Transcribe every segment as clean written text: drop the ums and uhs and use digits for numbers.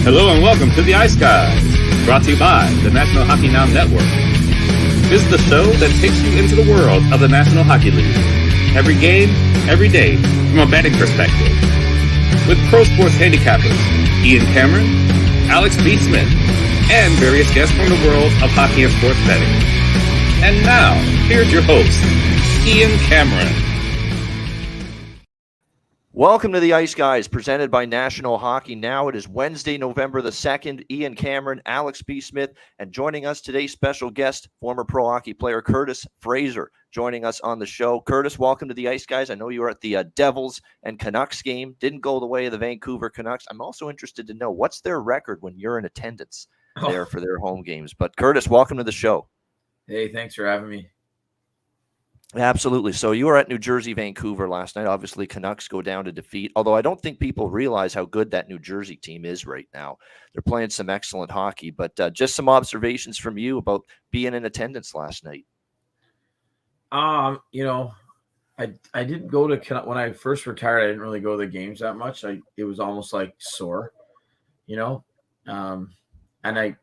Hello and welcome to the Ice Guys, brought to you by the National Hockey Now Network. This is the show that takes you into the world of the National Hockey League. Every game, every day, from a betting perspective. With pro sports handicappers, Ian Cameron, Alex B. Smith, and various guests from the world of hockey and sports betting. And now, here's your host, Ian Cameron. Welcome to the Ice Guys, presented by National Hockey Now. It is Wednesday, November the 2nd. Ian Cameron, Alex B. Smith, and joining us today, special guest, former pro hockey player Curtis Fraser, joining us on the show. Curtis, welcome to the Ice Guys. I know you were at the Devils and Canucks game. Didn't go the way of the Vancouver Canucks. I'm also interested to know, what's their record when you're in attendance there for their home games? But Curtis, welcome to the show. Hey, thanks for having me. Absolutely. So you were at New Jersey, Vancouver last night. Obviously, Canucks go down to defeat, although I don't think people realize how good that New Jersey team is right now. They're playing some excellent hockey, but just some observations from you about being in attendance last night. I didn't go to, when I first retired, I didn't really go to the games that much. It was almost like sore, and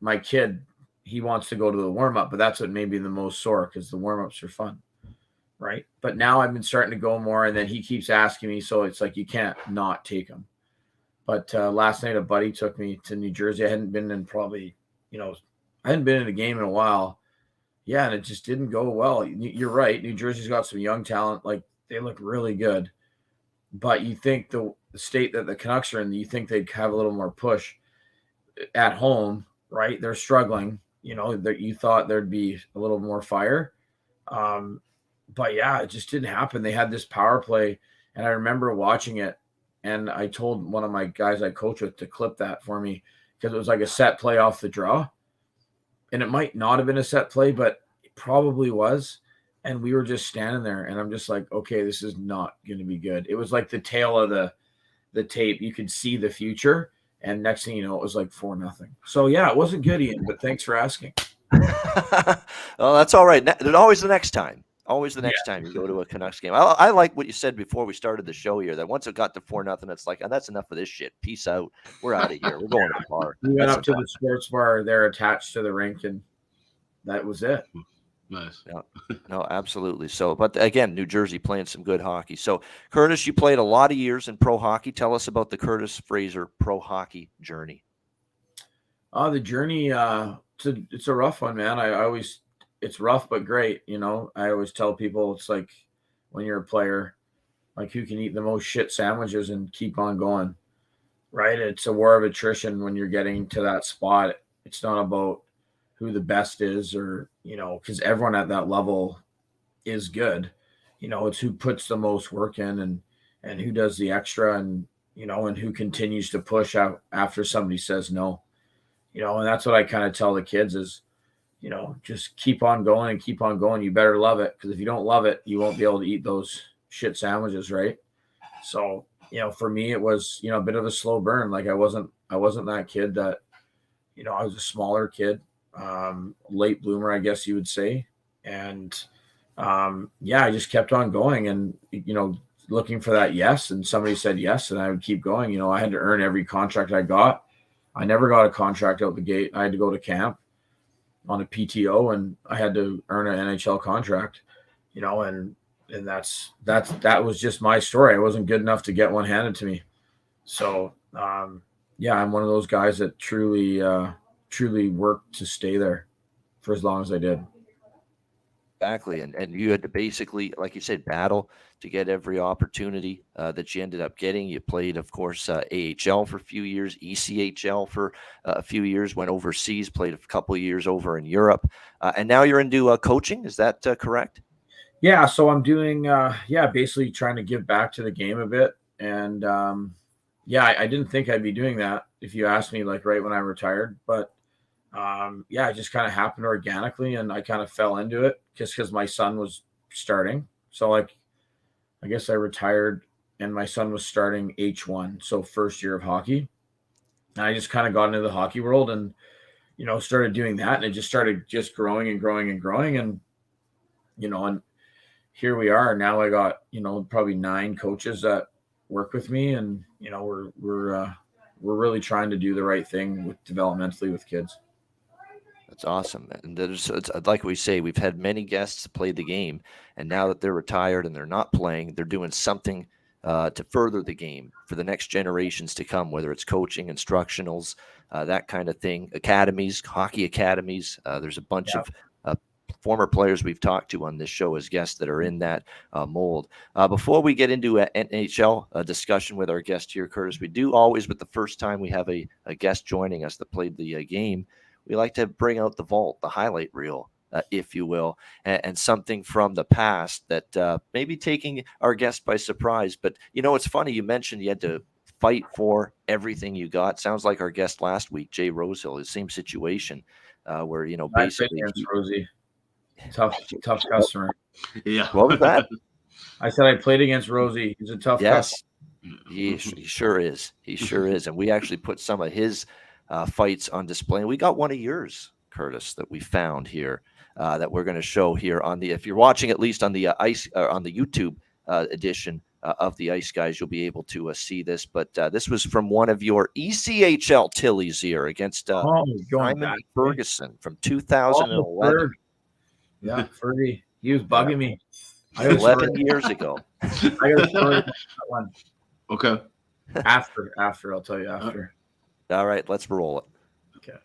my kid, he wants to go to the warm-up, but that's what made me the most sore, because the warm-ups are fun. Right. But now I've been starting to go more, and then he keeps asking me. So it's like, you can't not take him. But last night, a buddy took me to New Jersey. I hadn't been in I hadn't been in a game in a while. Yeah. And it just didn't go well. You're right. New Jersey's got some young talent. Like, they look really good. But you think the state that the Canucks are in, you think they'd have a little more push at home, right? They're struggling. You thought there'd be a little more fire. But yeah, it just didn't happen. They had this power play, and I remember watching it, and I told one of my guys I coach with to clip that for me, because it was like a set play off the draw, and it might not have been a set play, but it probably was. And we were just standing there, and I'm just like, okay, this is not going to be good. It was like the tail of the tape. You could see the future, and next thing you know, it was like 4-0. So yeah, it wasn't good, Ian, but thanks for asking. Well, that's all right. There's always the next time. Always the next time you go to a Canucks game. I like what you said before we started the show here, that once it got to 4-0, it's like, oh, that's enough of this shit. Peace out. We're out of here. We're going to the bar. We went up to the sports bar there attached to the rink, and that was it. Nice. Yeah. No, absolutely. So, but again, New Jersey playing some good hockey. So, Curtis, you played a lot of years in pro hockey. Tell us about the Curtis Fraser pro hockey journey. The journey, it's a rough one, man. It's rough, but great. I always tell people, it's like when you're a player, like, who can eat the most shit sandwiches and keep on going, right? It's a war of attrition when you're getting to that spot. It's not about who the best is, or, because everyone at that level is good. It's who puts the most work in, and who does the extra, and, and who continues to push out after somebody says no, and that's what I kind of tell the kids is, just keep on going and keep on going. You better love it, because if you don't love it, you won't be able to eat those shit sandwiches, right? So, for me, it was, a bit of a slow burn. Like, I wasn't that kid that, I was a smaller kid, late bloomer, I guess you would say. And I just kept on going, and, looking for that yes. And somebody said yes, and I would keep going. I had to earn every contract I got. I never got a contract out the gate. I had to go to camp on a PTO, and I had to earn an NHL contract, and that was just my story. I wasn't good enough to get one handed to me. So, I'm one of those guys that truly worked to stay there for as long as I did. Exactly. And you had to basically, like you said, battle to get every opportunity that you ended up getting. You played, of course, AHL for a few years, ECHL for a few years, went overseas, played a couple of years over in Europe. And now you're into coaching. Is that correct? Yeah. So I'm doing, basically trying to give back to the game a bit. And I didn't think I'd be doing that if you asked me, like, right when I retired. But it just kind of happened organically, and I kind of fell into it just because my son was starting. So, like, I guess I retired and my son was starting H1, so first year of hockey. And I just kind of got into the hockey world and, started doing that, and it just started just growing and growing and growing. And, and here we are now. I got, probably 9 coaches that work with me, and, we're we're really trying to do the right thing with developmentally with kids. That's awesome. And it's like we say, we've had many guests play the game, and now that they're retired and they're not playing, they're doing something to further the game for the next generations to come, whether it's coaching, instructionals, that kind of thing, academies, hockey academies. There's a bunch of former players we've talked to on this show as guests that are in that mold. Before we get into an NHL discussion with our guest here, Curtis, we do always, with the first time we have a guest joining us that played the game, we like to bring out the vault, the highlight reel, if you will, and something from the past that may be taking our guest by surprise. But, it's funny. You mentioned you had to fight for everything you got. Sounds like our guest last week, Jay Rosehill, the same situation where, basically. Rosie. Tough customer. Yeah. What was that? I said I played against Rosie. He's a tough customer. He sure is. He sure is. And we actually put some of his fights on display. And we got one of yours, Curtis, that we found here that we're going to show here on the, if you're watching at least on the on the YouTube edition of the Ice Guys, you'll be able to see this. But this was from one of your ECHL Tillies here against Simon Ferguson from 2011. Yeah, Fergie. He was bugging me. 11 years ago. I got a story about that one. Okay. After, I'll tell you after. All right, let's roll it. Okay.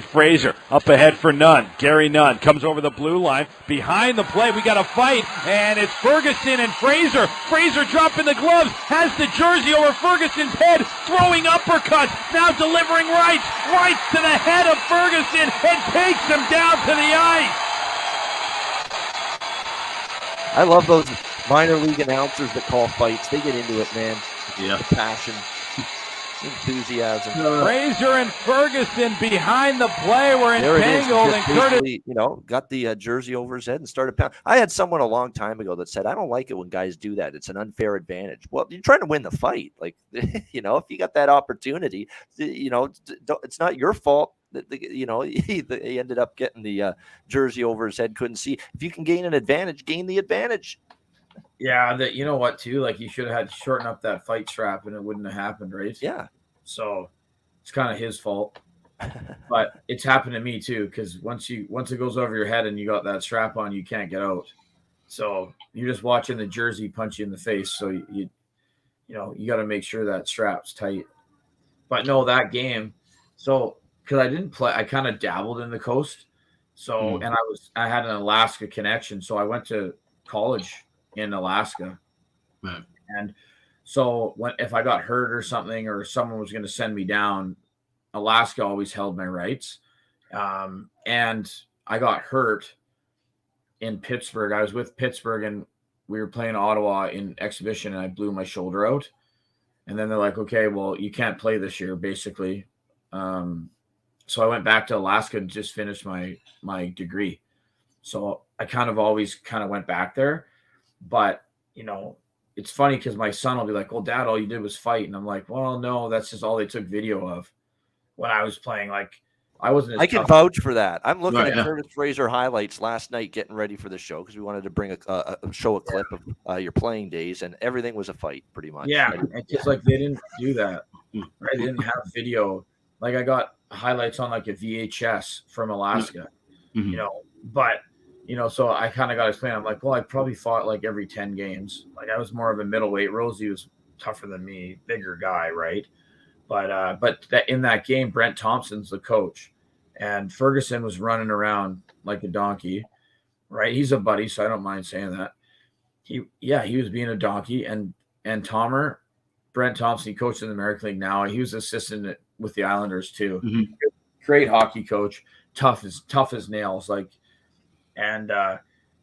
Fraser up ahead for Nunn. Gary Nunn comes over the blue line. Behind the play, we got a fight, and it's Ferguson and Fraser. Fraser dropping the gloves, has the jersey over Ferguson's head, throwing uppercuts, now delivering rights to the head of Ferguson, and takes him down to the ice. I love those minor league announcers that call fights. They get into it, man. Yeah. The passion, enthusiasm. Fraser and Ferguson behind the play were entangled, and Curtis, got the jersey over his head and started pounding. I had someone a long time ago that said, "I don't like it when guys do that. It's an unfair advantage." Well, you're trying to win the fight. Like, if you got that opportunity, it's not your fault. He ended up getting the jersey over his head, couldn't see. If you can gain an advantage, gain the advantage. Yeah, you know what, too? Like, you should have had to shorten up that fight strap and it wouldn't have happened, right? Yeah. So it's kind of his fault. But it's happened to me, too, because once it goes over your head and you got that strap on, you can't get out. So you're just watching the jersey punch you in the face. So, you got to make sure that strap's tight. But no, that game, so because I didn't play, I kind of dabbled in the coast. So, and I had an Alaska connection. So I went to college in Alaska. Right. And so if I got hurt or something, or someone was going to send me down, Alaska always held my rights. And I got hurt in Pittsburgh. I was with Pittsburgh and we were playing Ottawa in exhibition and I blew my shoulder out. And then they're like, okay, well, you can't play this year, basically. So I went back to Alaska and just finished my degree. So I kind of always went back there. But, it's funny because my son will be like, well, Dad, all you did was fight. And I'm like, well, no, that's just all they took video of when I was playing. Like, I wasn't. I can vouch for that. I'm looking at Curtis Fraser highlights last night getting ready for the show because we wanted to bring show a clip of your playing days, and everything was a fight pretty much. Yeah, it's just like they didn't do that. Right? They didn't have video. Like, I got highlights on like a VHS from Alaska, but so I kind of got his plan. I'm like, well, I probably fought like every 10 games. Like, I was more of a middleweight. Rosie was tougher than me, bigger guy, right? But in that game, Brent Thompson's the coach, and Ferguson was running around like a donkey, right? He's a buddy, so I don't mind saying that. He was being a donkey, and Tomer, Brent Thompson, he coached in the American League now. He was assistant with the Islanders too. Mm-hmm. Great hockey coach, tough as nails, like. And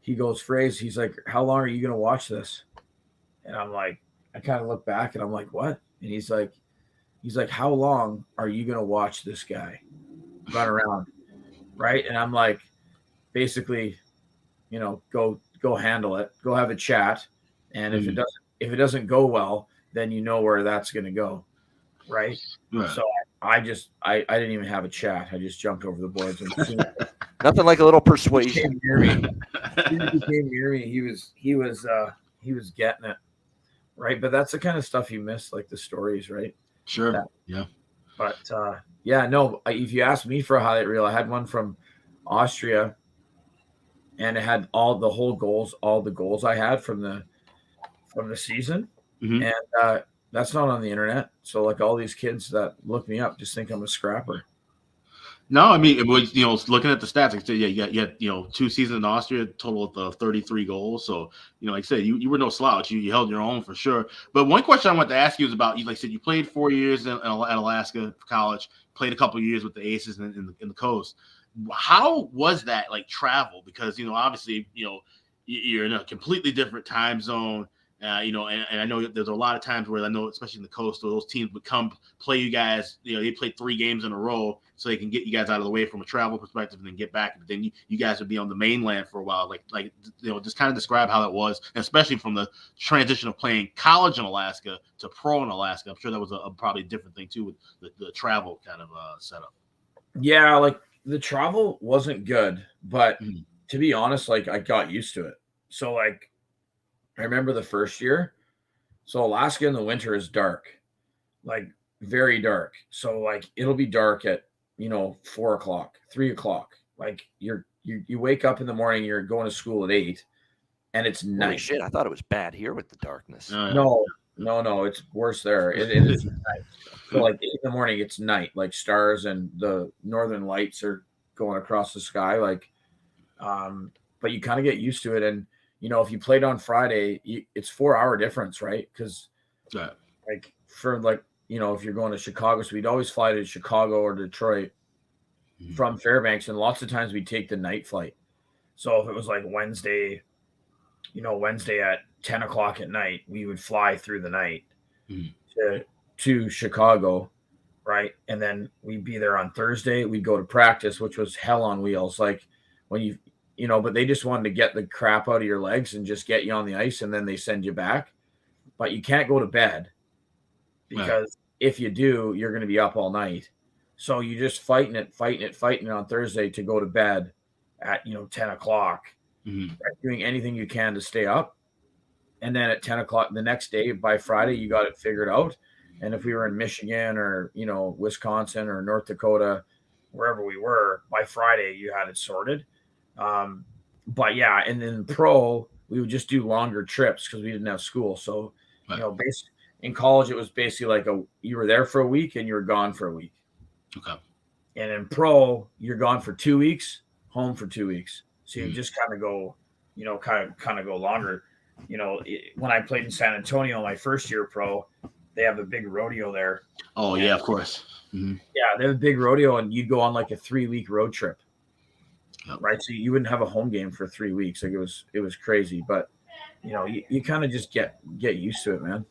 he goes, Phrase, he's like, how long are you going to watch this? And I'm like, I kind of look back and I'm like, what? And he's like, how long are you going to watch this guy run around? Right. And I'm like, basically, go handle it, go have a chat. And if it doesn't go well, then you know where that's going to go. Right. So I didn't even have a chat. I just jumped over the boards and nothing like a little persuasion. He came near me. He was getting it. right? But that's the kind of stuff you miss, like the stories, right? Sure. Yeah. But if you ask me for a highlight reel, I had one from Austria, and it had all the goals I had from the season, Mhm. and that's not on the internet. So like all these kids that look me up just think I'm a scrapper. No, I mean, it was, looking at the stats, like I said, yeah, you had 2 seasons in Austria, total of 33 goals. So, like I said, you were no slouch. You held your own for sure. But one question I wanted to ask you is about, like I said, you played 4 years at Alaska for college, played a couple of years with the Aces in the Coast. How was that, like, travel? Because, obviously, you're in a completely different time zone. And I know there's a lot of times where I know, especially in the Coast, those teams would come play you guys. They play 3 games in a row so they can get you guys out of the way from a travel perspective and then get back. But then you guys would be on the mainland for a while. Like just kind of describe how that was, and especially from the transition of playing college in Alaska to pro in Alaska. I'm sure that was a probably different thing too with the travel kind of setup. Yeah, like the travel wasn't good, but to be honest, like I got used to it. So like I remember the first year. So Alaska in the winter is dark, like very dark. So like it'll be dark at 4 o'clock, 3 o'clock. Like you wake up in the morning, you're going to school at 8, and it's night. Holy shit! I thought it was bad here with the darkness. No, it's worse there. It is night. So like 8 in the morning, it's night. Like stars and the northern lights are going across the sky. Like, but you kind of get used to it, and if you played on Friday, it's 4-hour difference, right? Because like for like if you're going to Chicago, so we'd always fly to Chicago or Detroit from Fairbanks, and lots of times we'd take the night flight. So if it was like Wednesday at 10 o'clock at night, we would fly through the night to Chicago, right? And then we'd be there on Thursday. We'd go to practice, which was hell on wheels. Like when but they just wanted to get the crap out of your legs and just get you on the ice, and then they send you back. But you can't go to bed because if you do, you're going to be up all night. So you just fighting it on Thursday to go to bed at 10 o'clock, doing anything you can to stay up. And then at 10 o'clock the next day, by Friday, you got it figured out. And if we were in Michigan or Wisconsin or North Dakota, wherever we were, by Friday you had it sorted. But yeah, and then pro, we would just do longer trips because we didn't have school. So in college, it was basically like you were there for a week and you were gone for a week. Okay. And in pro, you're gone for 2 weeks, home for 2 weeks. So you just kind of go, kind of go longer. When I played in San Antonio, my first year pro, they have a big rodeo there. Oh yeah, of course. Yeah, they have a big rodeo, and you'd go on like a 3-week road trip. Yep. Right. So you wouldn't have a home game for 3 weeks. Like it was crazy, but you kind of just get used to it, man.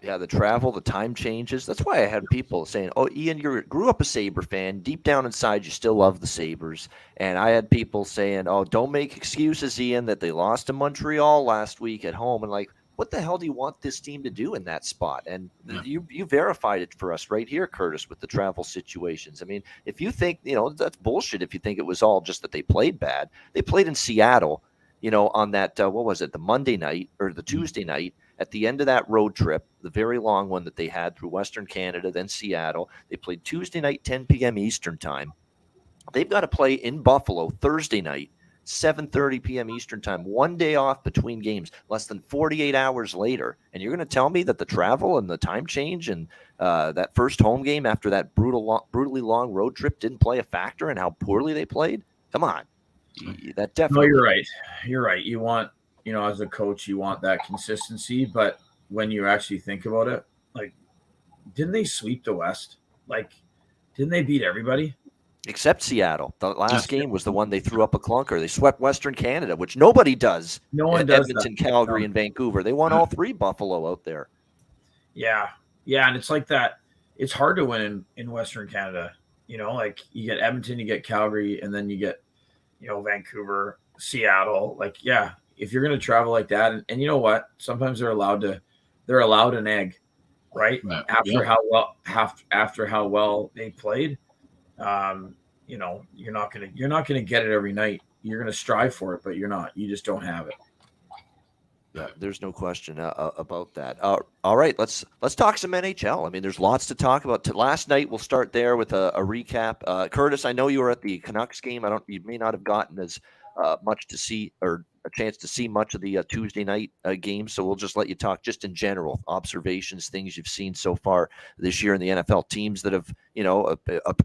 Yeah, the travel, the time changes. That's why I had people saying, "Oh, Ian, you grew up a Sabre fan. Deep down inside, you still love the Sabres." And I had people saying, "Oh, don't make excuses, Ian, that they lost to Montreal last week at home." And like, what the hell do you want this team to do in that spot? And you verified it for us right here, Curtis, with the travel situations. I mean, if you think that's bullshit. If you think it was all just that they played bad, they played in Seattle. On that what was it, the Monday night or the Tuesday night. At the end of that road trip, the very long one that they had through Western Canada, then Seattle, they played Tuesday night, 10 p.m. Eastern time. They've got to play in Buffalo Thursday night, 7:30 p.m. Eastern time, one day off between games, less than 48 hours later. And you're going to tell me that the travel and the time change and that first home game after that brutally long road trip didn't play a factor in how poorly they played? Come on. That definitely. No, you're right. You're right. You want, as a coach, you want that consistency. But when you actually think about it, like, didn't they sweep the West? Like, didn't they beat everybody? Except Seattle. The last game was the one they threw up a clunker. They swept Western Canada, which nobody does. No one does. Edmonton, Calgary, and Vancouver. They won all 3 Buffalo out there. Yeah. Yeah, and it's like that. It's hard to win in Western Canada. Like you get Edmonton, you get Calgary, and then you get, Vancouver, Seattle. Like, yeah, if you're going to travel like that, and you know what? Sometimes they're allowed an egg, right? After how well they played. You're not gonna get it every night. You're gonna strive for it, but you're not. You just don't have it. Yeah, there's no question about that. All right, let's talk some NHL. I mean, there's lots to talk about. Last night, we'll start there with a recap. Curtis, I know you were at the Canucks game. You may not have gotten as much to see or a chance to see much of the Tuesday night game, so we'll just let you talk just in general observations, things you've seen so far this year in the NFL, teams that have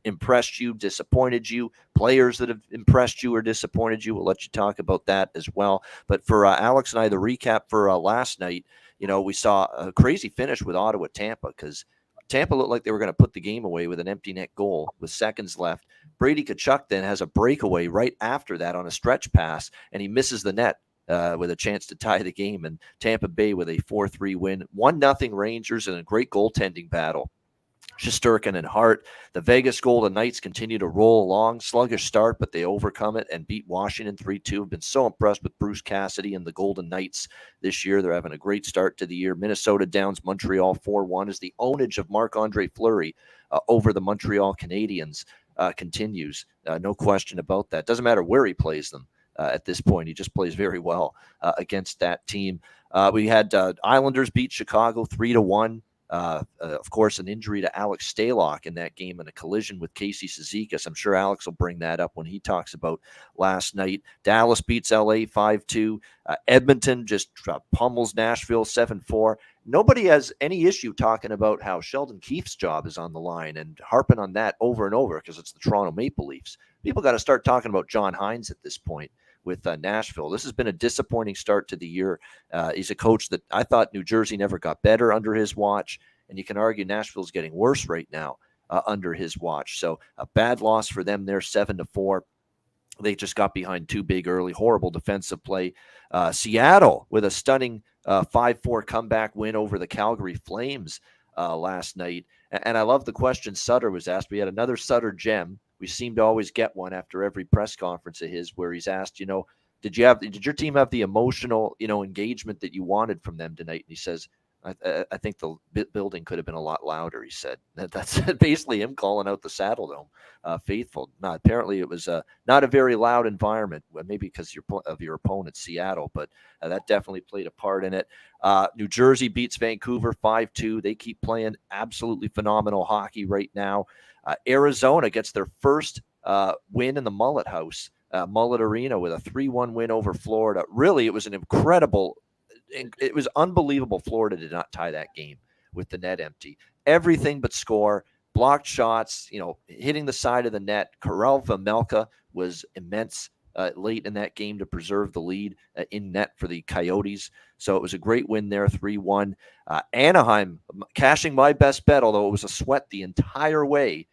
impressed you, disappointed you, players that have impressed you or disappointed you. We'll let you talk about that as well. But for Alex and I, the recap for last night, we saw a crazy finish with Ottawa Tampa, because Tampa looked like they were going to put the game away with an empty net goal with seconds left. Brady Tkachuk then has a breakaway right after that on a stretch pass, and he misses the net with a chance to tie the game. And Tampa Bay with a 4-3 win. 1-0 Rangers in a great goaltending battle. Shesterkin and Hart. The Vegas Golden Knights continue to roll along. Sluggish start, but they overcome it and beat Washington 3-2. I've been so impressed with Bruce Cassidy and the Golden Knights this year. They're having a great start to the year. Minnesota downs Montreal 4-1 as the ownage of Marc-Andre Fleury over the Montreal Canadiens continues. No question about that. Doesn't matter where he plays them at this point. He just plays very well against that team. We had Islanders beat Chicago 3-1. Of course, an injury to Alex Stalock in that game and a collision with Casey Cizikas. I'm sure Alex will bring that up when he talks about last night. Dallas beats LA 5-2. Edmonton just pummels Nashville 7-4. Nobody has any issue talking about how Sheldon Keefe's job is on the line and harping on that over and over because it's the Toronto Maple Leafs. People got to start talking about John Hines at this point with Nashville. This has been a disappointing start to the year. He's a coach that I thought New Jersey never got better under his watch, and you can argue Nashville's getting worse right now under his watch. So a bad loss for them there, 7-4. They just got behind too big early, horrible defensive play. Seattle with a stunning 5-4 comeback win over the Calgary Flames last night. And I love the question Sutter was asked. We had another Sutter gem. We seem to always get one after every press conference of his where he's asked, did your team have the emotional, engagement that you wanted from them tonight? And he says, I think the building could have been a lot louder, he said. That's basically him calling out the Saddle Dome faithful. Apparently it was not a very loud environment, maybe because of your opponent, Seattle, but that definitely played a part in it. New Jersey beats Vancouver 5-2. They keep playing absolutely phenomenal hockey right now. Arizona gets their first win in the Mullet House, Mullet Arena, with a 3-1 win over Florida. Really, it was it was unbelievable. Florida did not tie that game with the net empty. Everything but score, blocked shots, hitting the side of the net. Karel Vejmelka was immense late in that game to preserve the lead in net for the Coyotes. So it was a great win there, 3-1. Anaheim cashing my best bet, although it was a sweat the entire way.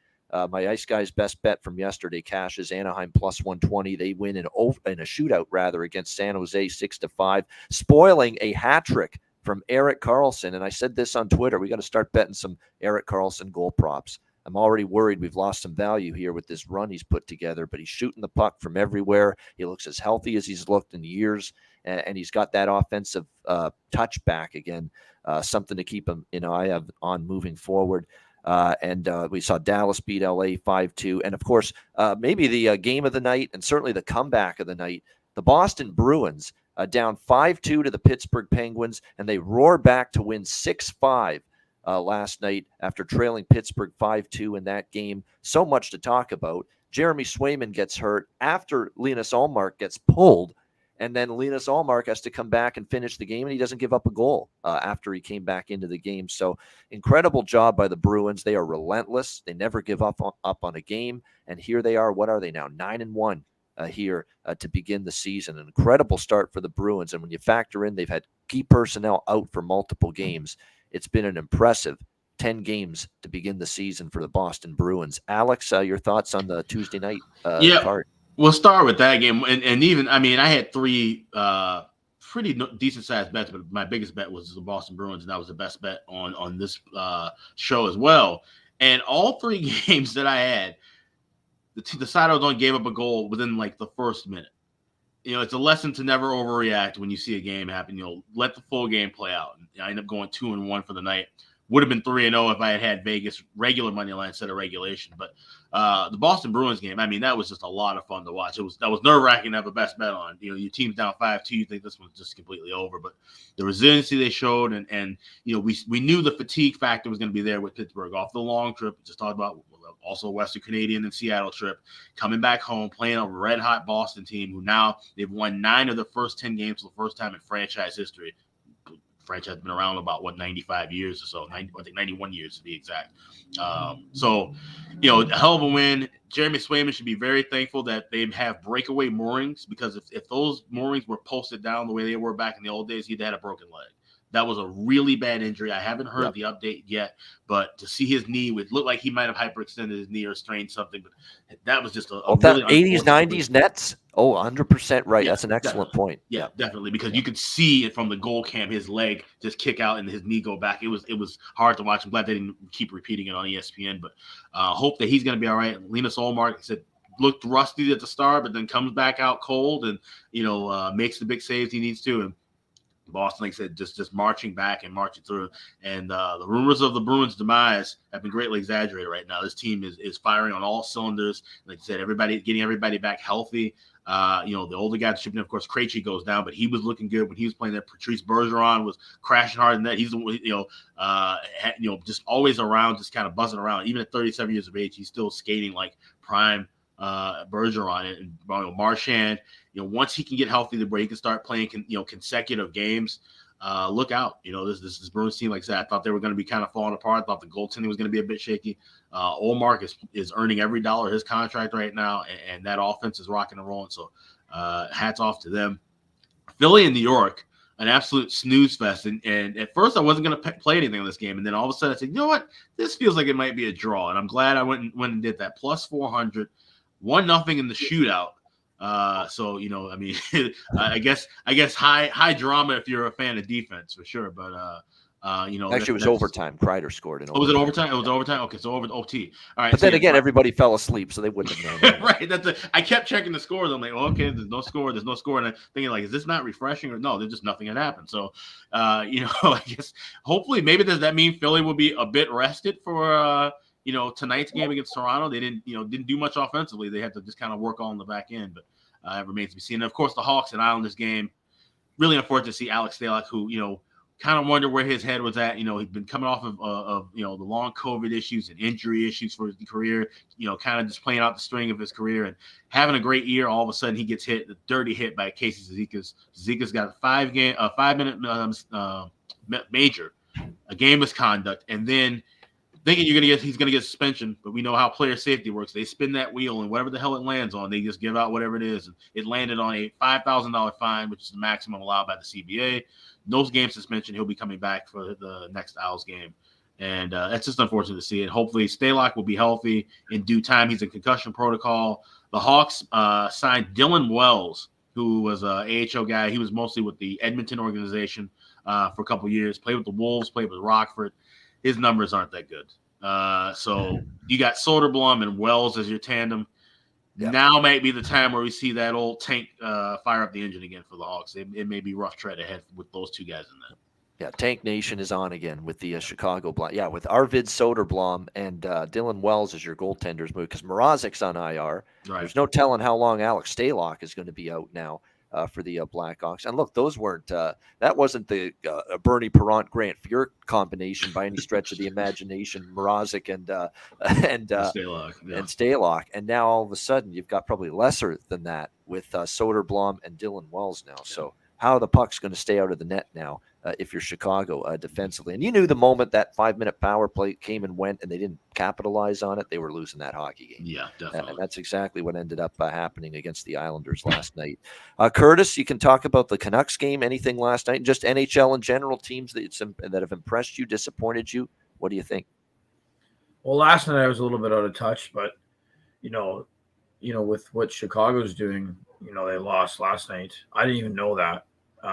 My Ice Guys best bet from yesterday cashes. Anaheim plus 120. They win in a shootout against San Jose 6-5, spoiling a hat trick from Erik Karlsson. And I said this on Twitter. We got to start betting some Erik Karlsson goal props. I'm already worried we've lost some value here with this run he's put together, but he's shooting the puck from everywhere. He looks as healthy as he's looked in years, and he's got that offensive touch back again, something to keep him, I have on moving forward. And we saw Dallas beat LA 5-2. And, of course, maybe the game of the night and certainly the comeback of the night, the Boston Bruins down 5-2 to the Pittsburgh Penguins, and they roar back to win 6-5 last night after trailing Pittsburgh 5-2 in that game. So much to talk about. Jeremy Swayman gets hurt after Linus Ullmark gets pulled. And then Linus Ullmark has to come back and finish the game, and he doesn't give up a goal after he came back into the game. So incredible job by the Bruins. They are relentless. They never give up on a game. And here they are. What are they now? 9-1 here to begin the season. An incredible start for the Bruins. And when you factor in they've had key personnel out for multiple games, it's been an impressive 10 games to begin the season for the Boston Bruins. Alex, your thoughts on the Tuesday night card? We'll start with that game. And even, I had three pretty decent-sized bets, but my biggest bet was the Boston Bruins, and that was the best bet on this show as well. And all three games that I had, the Saddle Dome gave up a goal within, the first minute. It's a lesson to never overreact when you see a game happen. Let the full game play out. And I end up going 2-1 for the night. would have been 3-0 if I had Vegas regular money line instead of regulation. But the Boston Bruins game, I mean, that was just a lot of fun to watch. That was nerve-wracking to have a best bet on. You know, your team's down 5-2, you think this one's just completely over. But the resiliency they showed, and you know, we knew the fatigue factor was going to be there with Pittsburgh off the long trip. We just talked about also Western Canadian and Seattle trip, coming back home, playing a red-hot Boston team who now they've won 9 of the first 10 games for the first time in franchise history. Franchise has been around about 95 years or so, I think 91 years to be exact. So, you know, a hell of a win. Jeremy Swayman should be very thankful that they have breakaway moorings, because if those moorings were posted down the way they were back in the old days, he'd had a broken leg. That was a really bad injury. I haven't heard the update yet, but to see his knee, it looked like he might have hyperextended his knee or strained something. But that was just a really 80s, 90s Nets. Oh, 100% right. Yeah, that's an excellent point. Yeah, definitely, because you could see it from the goal cam, his leg just kick out and his knee go back. It was hard to watch. I'm glad they didn't keep repeating it on ESPN, but hope that he's going to be all right. Linus Ullmark said looked rusty at the start, but then comes back out cold and, you know, makes the big saves he needs to. And Boston, like I said, just marching back and marching through. And the rumors of the Bruins' demise have been greatly exaggerated right now. This team is firing on all cylinders. Like I said, getting everybody back healthy. You know, the older guys shipping, of course, Krejci goes down, but he was looking good when he was playing there. Patrice Bergeron was crashing hard in that. He's, just always around, just kind of buzzing around. Even at 37 years of age, he's still skating like prime Bergeron and Marchand. You know, once he can get healthy, where he can start playing, consecutive games. Look out. You know, this Bruins team, like I said, I thought they were going to be kind of falling apart. I thought the goaltending was going to be a bit shaky. Ullmark is earning every dollar of his contract right now, and that offense is rocking and rolling. So hats off to them. Philly and New York, an absolute snooze fest. And at first I wasn't going to play anything on this game. And then all of a sudden I said, you know what? This feels like it might be a draw. And I'm glad I went and did that. Plus 400, 1-0 in the shootout. So, you know, I mean, I guess high drama if you're a fan of defense for sure. But, you know, actually, it was overtime. Kreider scored in overtime. Was it overtime? It was overtime. Okay, so over OT. All right. But then again, everybody fell asleep, so they wouldn't have known. Right. I kept checking the scores. I'm like, okay, there's no score. And I'm thinking, like, is this not refreshing or no? There's just nothing had happened. So, you know, I guess hopefully maybe does that mean Philly will be a bit rested for tonight's game against Toronto? They didn't do much offensively. They had to just kind of work on the back end, but it remains to be seen. And of course, the Hawks and Islanders game, really unfortunate to see Alex Stalock, who, you know, kind of wonder where his head was at. You know, he'd been coming off of the long COVID issues and injury issues for his career, you know, kind of just playing out the string of his career and having a great year. All of a sudden he gets hit, the dirty hit by Casey Zizekas. Zizekas got a 5-minute major, a game misconduct, and then thinking he's gonna get suspension, but we know how player safety works. They spin that wheel, and whatever the hell it lands on, they just give out whatever it is. And it landed on a $5,000 fine, which is the maximum allowed by the CBA. No game suspension. He'll be coming back for the next Owls game, and that's just unfortunate to see it. Hopefully, Stalock will be healthy in due time. He's in concussion protocol. The Hawks signed Dylan Wells, who was an AHL guy. He was mostly with the Edmonton organization for a couple years. Played with the Wolves. Played with Rockford. His numbers aren't that good. So you got Soderblom and Wells as your tandem. Yeah. Now might be the time where we see that old tank fire up the engine again for the Hawks. It may be rough tread ahead with those two guys in there. Yeah, Tank Nation is on again with the Chicago Black. Yeah, with Arvid Soderblom and Dylan Wells as your goaltenders move, because Mrazek's on IR. Right. There's no telling how long Alex Stalock is going to be out now. For the Blackhawks. And look, those weren't that wasn't the Bernie Perrant Grant Fuhr combination by any stretch of the imagination. Mrazek and Stalock, yeah. And Stalock, and now all of a sudden you've got probably lesser than that with Soderblom and Dylan Wells now. Yeah. So how are the puck's going to stay out of the net now if you're Chicago defensively? And you knew the moment that 5-minute power play came and went and they didn't capitalize on it, they were losing that hockey game. Yeah, definitely. And that's exactly what ended up happening against the Islanders last night. Curtis, you can talk about the Canucks game, anything last night, and just NHL in general, teams that have impressed you, disappointed you. What do you think? Well, last night I was a little bit out of touch, but, you know, with what Chicago's doing, you know, they lost last night. I didn't even know that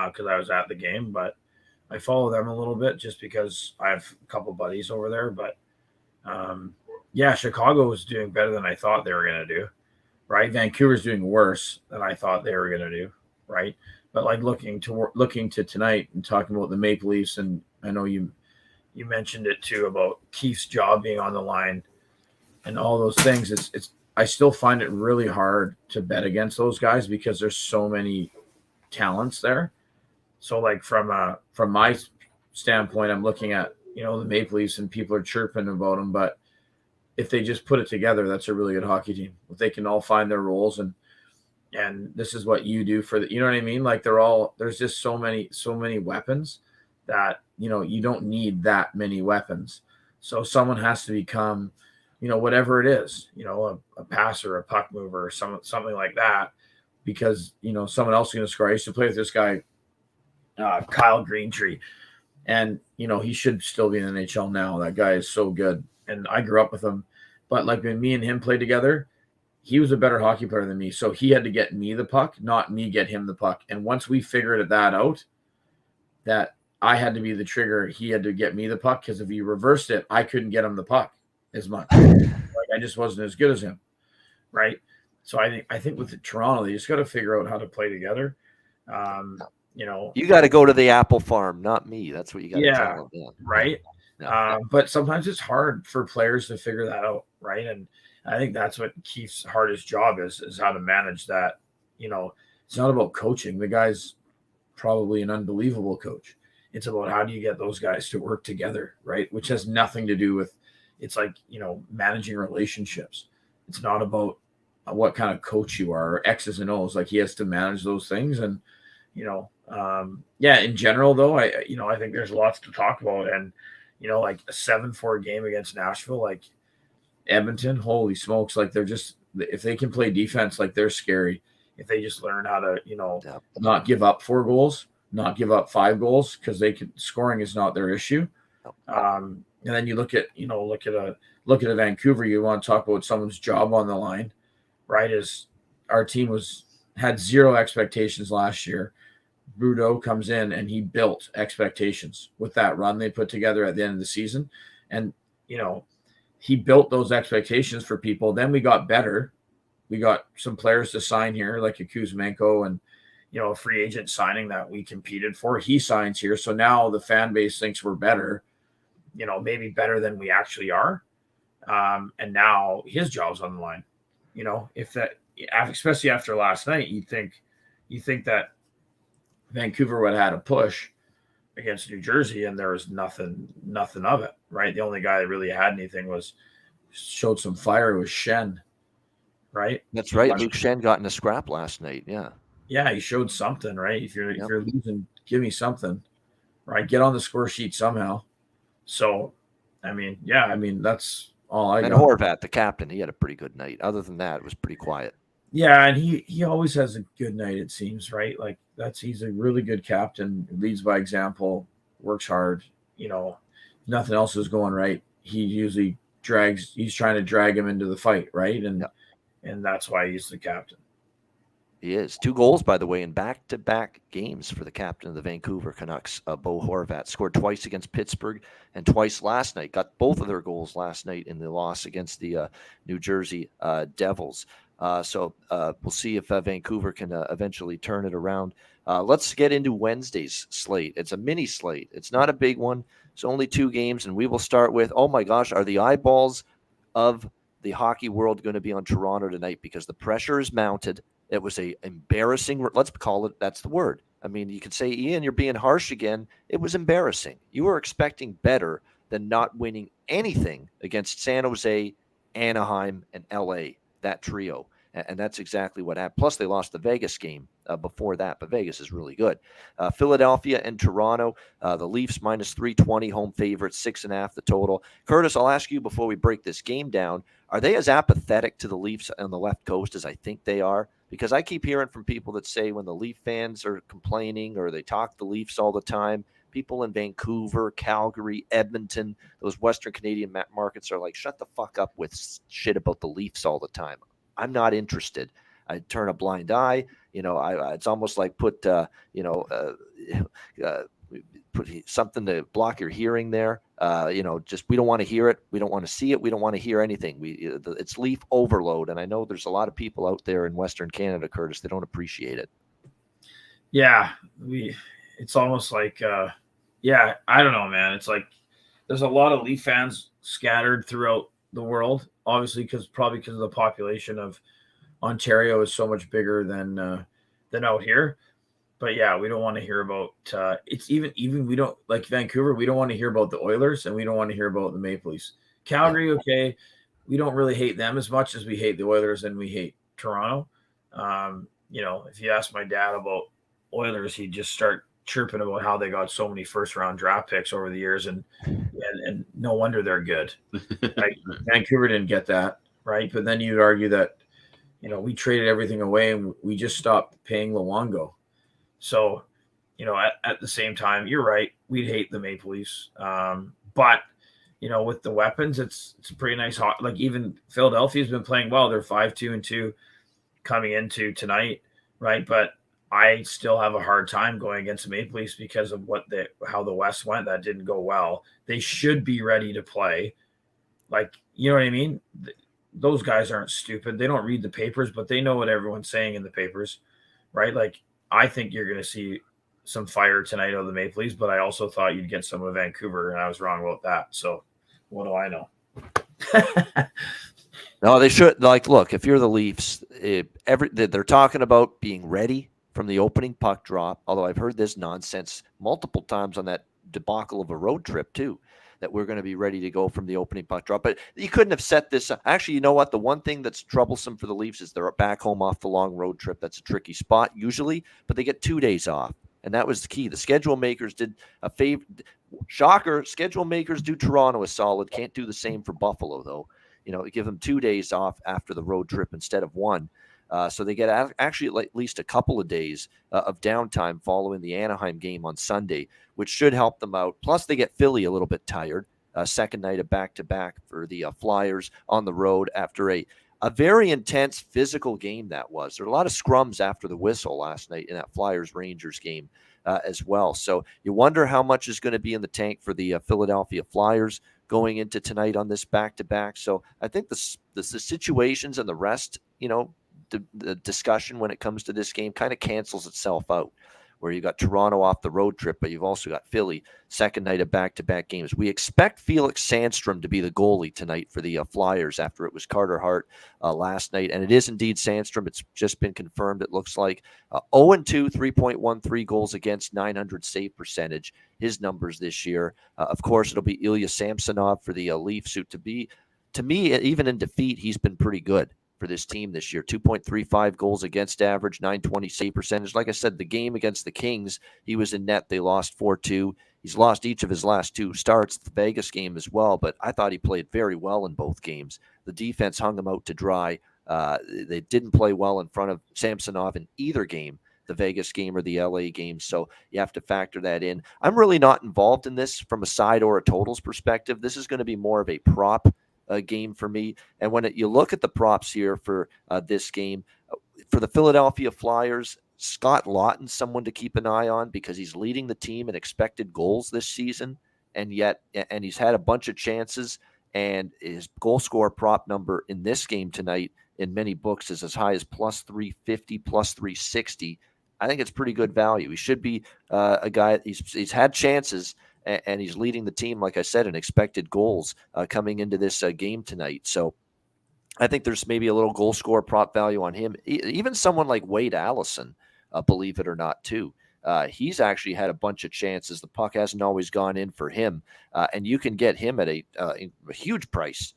because I was at the game, but I follow them a little bit just because I have a couple buddies over there. But, Chicago was doing better than I thought they were going to do, right? Vancouver's doing worse than I thought they were going to do, right? But, like, looking to tonight and talking about the Maple Leafs, and I know you you mentioned it too about Keith's job being on the line and all those things. I still find it really hard to bet against those guys because there's so many talents there. So like from my standpoint, I'm looking at, the Maple Leafs and people are chirping about them, but if they just put it together, that's a really good hockey team. If they can all find their roles and this is what you do for you know what I mean? Like there's just so many weapons that, you don't need that many weapons. So someone has to become, whatever it is, a passer, a puck mover, or something like that, because, someone else is going to score. I used to play with this guy, Kyle Greentree, and, he should still be in the NHL now. That guy is so good. And I grew up with him, but like when me and him played together, he was a better hockey player than me. So he had to get me the puck, not me get him the puck. And once we figured that out, that I had to be the trigger, he had to get me the puck, because if he reversed it, I couldn't get him the puck as much. Like I just wasn't as good as him, right? So I think with Toronto, they just got to figure out how to play together. You got to go to the apple farm, not me. That's what you got to tell them. Right. But sometimes it's hard for players to figure that out, right? And I think that's what Keith's hardest job is how to manage that. It's not about coaching. The guy's probably an unbelievable coach. It's about how do you get those guys to work together, right? Which has nothing to do with, it's like, managing relationships. It's not about what kind of coach you are or X's and O's. Like he has to manage those things. And, in general though, I think there's lots to talk about. And, like a 7-4 game against Nashville, like Edmonton, holy smokes. Like they're just, if they can play defense, like they're scary. If they just learn how to, not give up 4 goals, not give up 5 goals, because scoring is not their issue. And then you look at a Vancouver, you want to talk about someone's job on the line, right? Is our team had 0 expectations last year. Brudeau comes in and he built expectations with that run they put together at the end of the season. And, he built those expectations for people. Then we got better. We got some players to sign here, like a Kuzmenko and, a free agent signing that we competed for. He signs here. So now the fan base thinks we're better, maybe better than we actually are. And now his job's on the line. If that, especially after last night, you think that Vancouver would have had a push against New Jersey, and there was nothing of it, right? The only guy that really had anything showed some fire was Shen, right? That's right. Luke Shen got in a scrap last night. Yeah. Yeah, he showed something, right? If you're losing, give me something, right? Get on the score sheet somehow. So, that's all I got. And Horvat, the captain, he had a pretty good night. Other than that, it was pretty quiet. Yeah, and he always has a good night, it seems, right? Like he's a really good captain, leads by example, works hard. Nothing else is going right. He usually he's trying to drag him into the fight, right? And that's why he's the captain. He is. 2 goals, by the way, in back-to-back games for the captain of the Vancouver Canucks. Bo Horvat scored twice against Pittsburgh and twice last night. Got both of their goals last night in the loss against the New Jersey Devils. So we'll see if Vancouver can eventually turn it around. Let's get into Wednesday's slate. It's a mini slate. It's not a big one. It's only 2 games, and we will start with, oh my gosh, are the eyeballs of the hockey world going to be on Toronto tonight? Because the pressure is mounted. It was a embarrassing, let's call it, that's the word. I mean, you could say, Ian, you're being harsh again. It was embarrassing. You were expecting better than not winning anything against San Jose, Anaheim, and LA, that trio. And that's exactly what happened. Plus, they lost the Vegas game before that, but Vegas is really good. Philadelphia and Toronto, the Leafs minus 320, home favorites, 6.5 the total. Curtis, I'll ask you before we break this game down, are they as apathetic to the Leafs on the left coast as I think they are? Because I keep hearing from people that say when the Leaf fans are complaining or they talk the Leafs all the time, people in Vancouver, Calgary, Edmonton, those Western Canadian markets are like, shut the fuck up with shit about the Leafs all the time. I'm not interested. I turn a blind eye. It's almost like put something to block your hearing there. Just we don't want to hear it. We don't want to see it. We don't want to hear anything. It's Leaf overload. And I know there's a lot of people out there in Western Canada, Curtis, they don't appreciate it. Yeah. It's almost like, I don't know, man. It's like there's a lot of Leaf fans scattered throughout the world, obviously, because of the population of Ontario is so much bigger than out here. But yeah, we don't want to hear about it's even we don't like Vancouver. We don't want to hear about the Oilers, and we don't want to hear about the Maple Leafs. Calgary, okay, we don't really hate them as much as we hate the Oilers and we hate Toronto. If you ask my dad about Oilers, he'd just start chirping about how they got so many first-round draft picks over the years, and no wonder they're good. Right? Vancouver didn't get that, right? But then you'd argue that we traded everything away and we just stopped paying Luongo. So, at the same time, you're right. We'd hate the Maple Leafs. But, with the weapons, it's a pretty nice like even Philadelphia's been playing well. They're 5-2-2 coming into tonight, right? But I still have a hard time going against the Maple Leafs because of how the West went. That didn't go well. They should be ready to play. Like, you know what I mean? Those guys aren't stupid. They don't read the papers, but they know what everyone's saying in the papers, right? Like, I think you're going to see some fire tonight of the Maple Leafs, but I also thought you'd get some of Vancouver, and I was wrong about that. So what do I know? No, they should. Look, if you're the Leafs, they're talking about being ready from the opening puck drop, although I've heard this nonsense multiple times on that debacle of a road trip too, that we're going to be ready to go from the opening puck drop. But you couldn't have set this up. Actually, you know what? The one thing that's troublesome for the Leafs is they're back home off the long road trip. That's a tricky spot usually, but they get 2 days off. And that was the key. The schedule makers did a favor. Shocker, schedule makers do Toronto a solid. Can't do the same for Buffalo, though. Give them 2 days off after the road trip instead of one. So they get actually at least a couple of days of downtime following the Anaheim game on Sunday, which should help them out. Plus, they get Philly a little bit tired. Second night of back-to-back for the Flyers on the road after a very intense physical game that was. There were a lot of scrums after the whistle last night in that Flyers-Rangers game as well. So you wonder how much is going to be in the tank for the Philadelphia Flyers going into tonight on this back-to-back. So I think the situations and the rest, the discussion when it comes to this game kind of cancels itself out, where you got Toronto off the road trip, but you've also got Philly second night of back-to-back games. We expect Felix Sandstrom to be the goalie tonight for the Flyers after it was Carter Hart last night, and it is indeed Sandstrom. It's just been confirmed, it looks like. 0-2, 3.13 goals against, 900 save percentage, his numbers this year. Of course, it'll be Ilya Samsonov for the Leafs, who to me, even in defeat, he's been pretty good for this team this year. 2.35 goals against average, 920 save percentage. Like I said, the game against the Kings, he was in net. They lost 4-2. He's lost each of his last two starts, the Vegas game as well, but I thought he played very well in both games. The defense hung him out to dry. They didn't play well in front of Samsonov in either game, the Vegas game or the LA game, so you have to factor that in. I'm really not involved in this from a side or a totals perspective. This is going to be more of a prop game for me. And when you look at the props here for this game, for the Philadelphia Flyers, Scott Lawton's someone to keep an eye on because he's leading the team in expected goals this season, and he's had a bunch of chances, and his goal scorer prop number in this game tonight in many books is as high as plus 350, plus 360. I think it's pretty good value. He should be a guy. He's had chances, and he's leading the team, like I said, in expected goals coming into this game tonight. So I think there's maybe a little goal scorer prop value on him. Even someone like Wade Allison, believe it or not, too. He's actually had a bunch of chances. The puck hasn't always gone in for him, and you can get him at a huge price,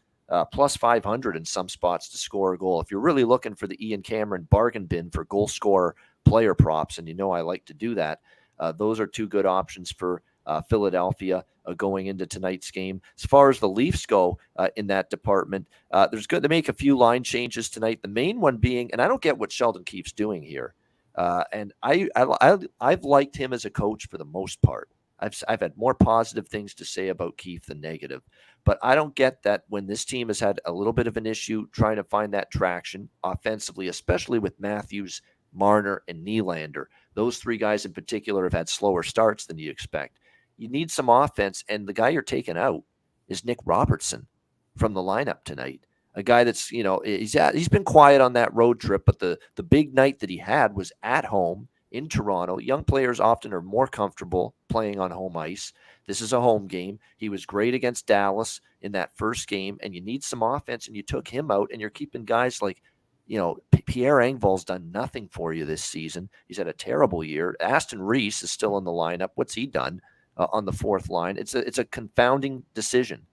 plus 500 in some spots to score a goal. If you're really looking for the Ian Cameron bargain bin for goal scorer player props, and I like to do that, those are two good options for Philadelphia going into tonight's game. As far as the Leafs go in that department, there's good to make a few line changes tonight. The main one being, and I don't get what Sheldon Keefe's doing here, and I've liked him as a coach for the most part. I've had more positive things to say about Keefe than negative, but I don't get that when this team has had a little bit of an issue trying to find that traction offensively, especially with Matthews, Marner, and Nylander. Those three guys in particular have had slower starts than you expect. You need some offense, and the guy you're taking out is Nick Robertson from the lineup tonight. A guy that's, he's been quiet on that road trip, but the big night that he had was at home in Toronto. Young players often are more comfortable playing on home ice. This is a home game. He was great against Dallas in that first game, and you need some offense, and you took him out, and you're keeping guys like, Pierre Engvall's done nothing for you this season. He's had a terrible year. Aston Reese is still in the lineup. What's he done on the fourth line? It's a confounding decision,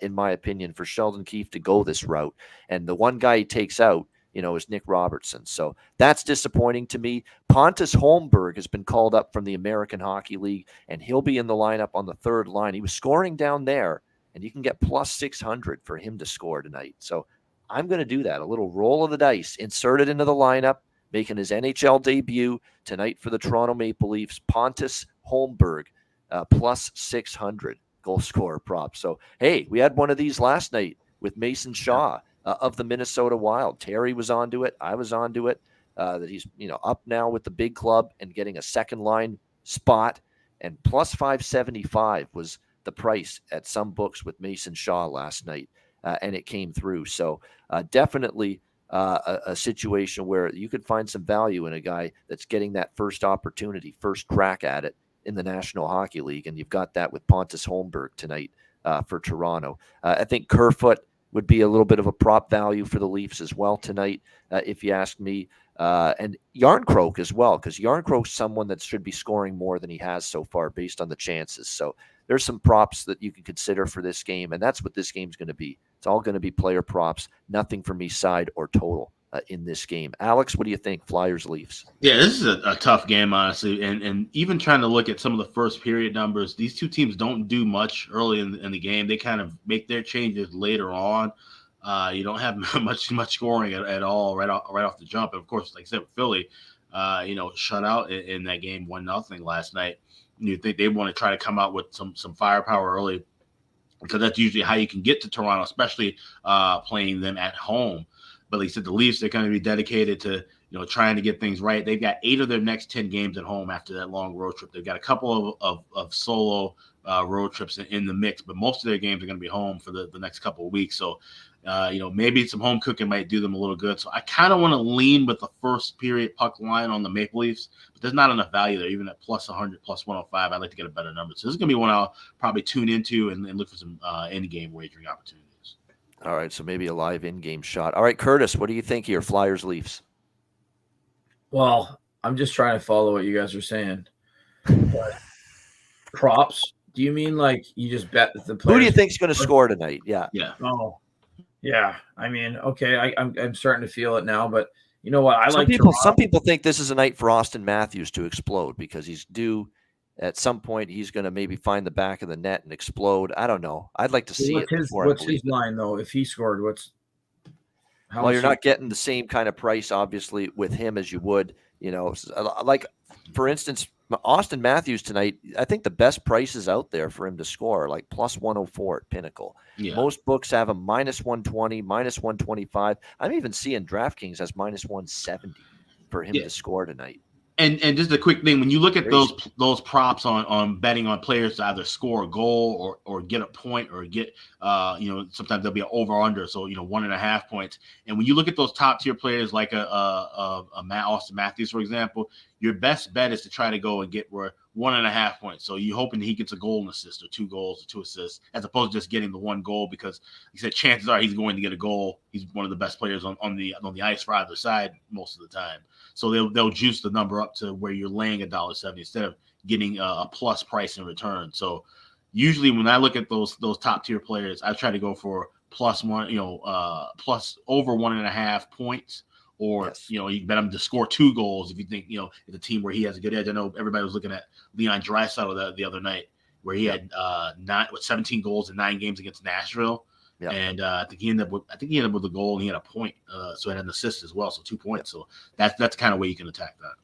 in my opinion, for Sheldon Keefe to go this route. And the one guy he takes out, is Nick Robertson. So that's disappointing to me. Pontus Holmberg has been called up from the American Hockey League, and he'll be in the lineup on the third line. He was scoring down there, and you can get plus 600 for him to score tonight. So I'm going to do that. A little roll of the dice, insert it into the lineup, making his NHL debut tonight for the Toronto Maple Leafs. Pontus Holmberg, plus 600 goal scorer prop. So, hey, we had one of these last night with Mason Shaw of the Minnesota Wild. Terry was onto it. I was onto it. That he's up now with the big club and getting a second line spot. And plus 575 was the price at some books with Mason Shaw last night. And it came through. So definitely a situation where you could find some value in a guy that's getting that first opportunity, first crack at it in the National Hockey League. And you've got that with Pontus Holmberg tonight for Toronto. I think Kerfoot would be a little bit of a prop value for the Leafs as well tonight, if you ask me. And Yarncroke as well, because Yarncroke's someone that should be scoring more than he has so far based on the chances. So there's some props that you can consider for this game, and that's what this game's going to be. It's all going to be player props, nothing for me side or total in this game. Alex, what do you think, Flyers, Leafs? Yeah, this is a tough game, honestly. And even trying to look at some of the first period numbers, these two teams don't do much early in the game. They kind of make their changes later on. You don't have much scoring at all right off the jump. And of course, like I said, with Philly, shut out in that game 1-0 last night. You think they want to try to come out with some firepower early, because that's usually how you can get to Toronto, especially playing them at home. But like I said, the Leafs, they're going to be dedicated to trying to get things right. They've got 8 of their next 10 games at home after that long road trip. They've got a couple of solo road trips in the mix, but most of their games are going to be home for the next couple of weeks. So, maybe some home cooking might do them a little good. So I kind of want to lean with the first period puck line on the Maple Leafs, but there's not enough value there. Even at plus 100, plus 105, I'd like to get a better number. So this is going to be one I'll probably tune into and look for some in-game wagering opportunities. All right, so maybe a live in-game shot. All right, Curtis, what do you think here, Flyers, Leafs? Well, I'm just trying to follow what you guys are saying. But props? Do you mean like you just bet that the players? Who do you think's going to score tonight? Yeah. Oh, yeah. I mean, okay, I'm starting to feel it now, but you know what? Some people think this is a night for Austin Matthews to explode because he's due. At some point, he's going to maybe find the back of the net and explode. I don't know. I'd like to see what's his line though? If he scored, you're not getting the same kind of price, obviously, with him as you would, like, for instance, Austin Matthews tonight, I think the best prices out there for him to score are like plus 104 at Pinnacle. Yeah. Most books have him minus 120, minus 125. I'm even seeing DraftKings has minus 170 for him to score tonight. And just a quick thing, when you look at those props on betting on players to either score a goal or get a point or get sometimes there'll be an over under, so 1.5 points. And when you look at those top tier players like a Austin Matthews, for example, your best bet is to try to go and get 1.5 points. So you're hoping that he gets a goal and assist, or 2 goals or 2 assists, as opposed to just getting the 1 goal, because he said chances are he's going to get a goal. He's one of the best players on the ice for either side most of the time. So they'll juice the number up to where you're laying $1.70 instead of getting a plus price in return. So usually when I look at those top tier players, I try to go for plus over 1.5 points. Or, you bet him to score 2 goals if you think, it's a team where he has a good edge. I know everybody was looking at Leon Draisaitl the other night, where he had 17 goals in 9 games against Nashville. Yep. And I think he ended up with a goal, and he had a point. So he had an assist as well, so 2 points. So that's the kind of way you can attack that.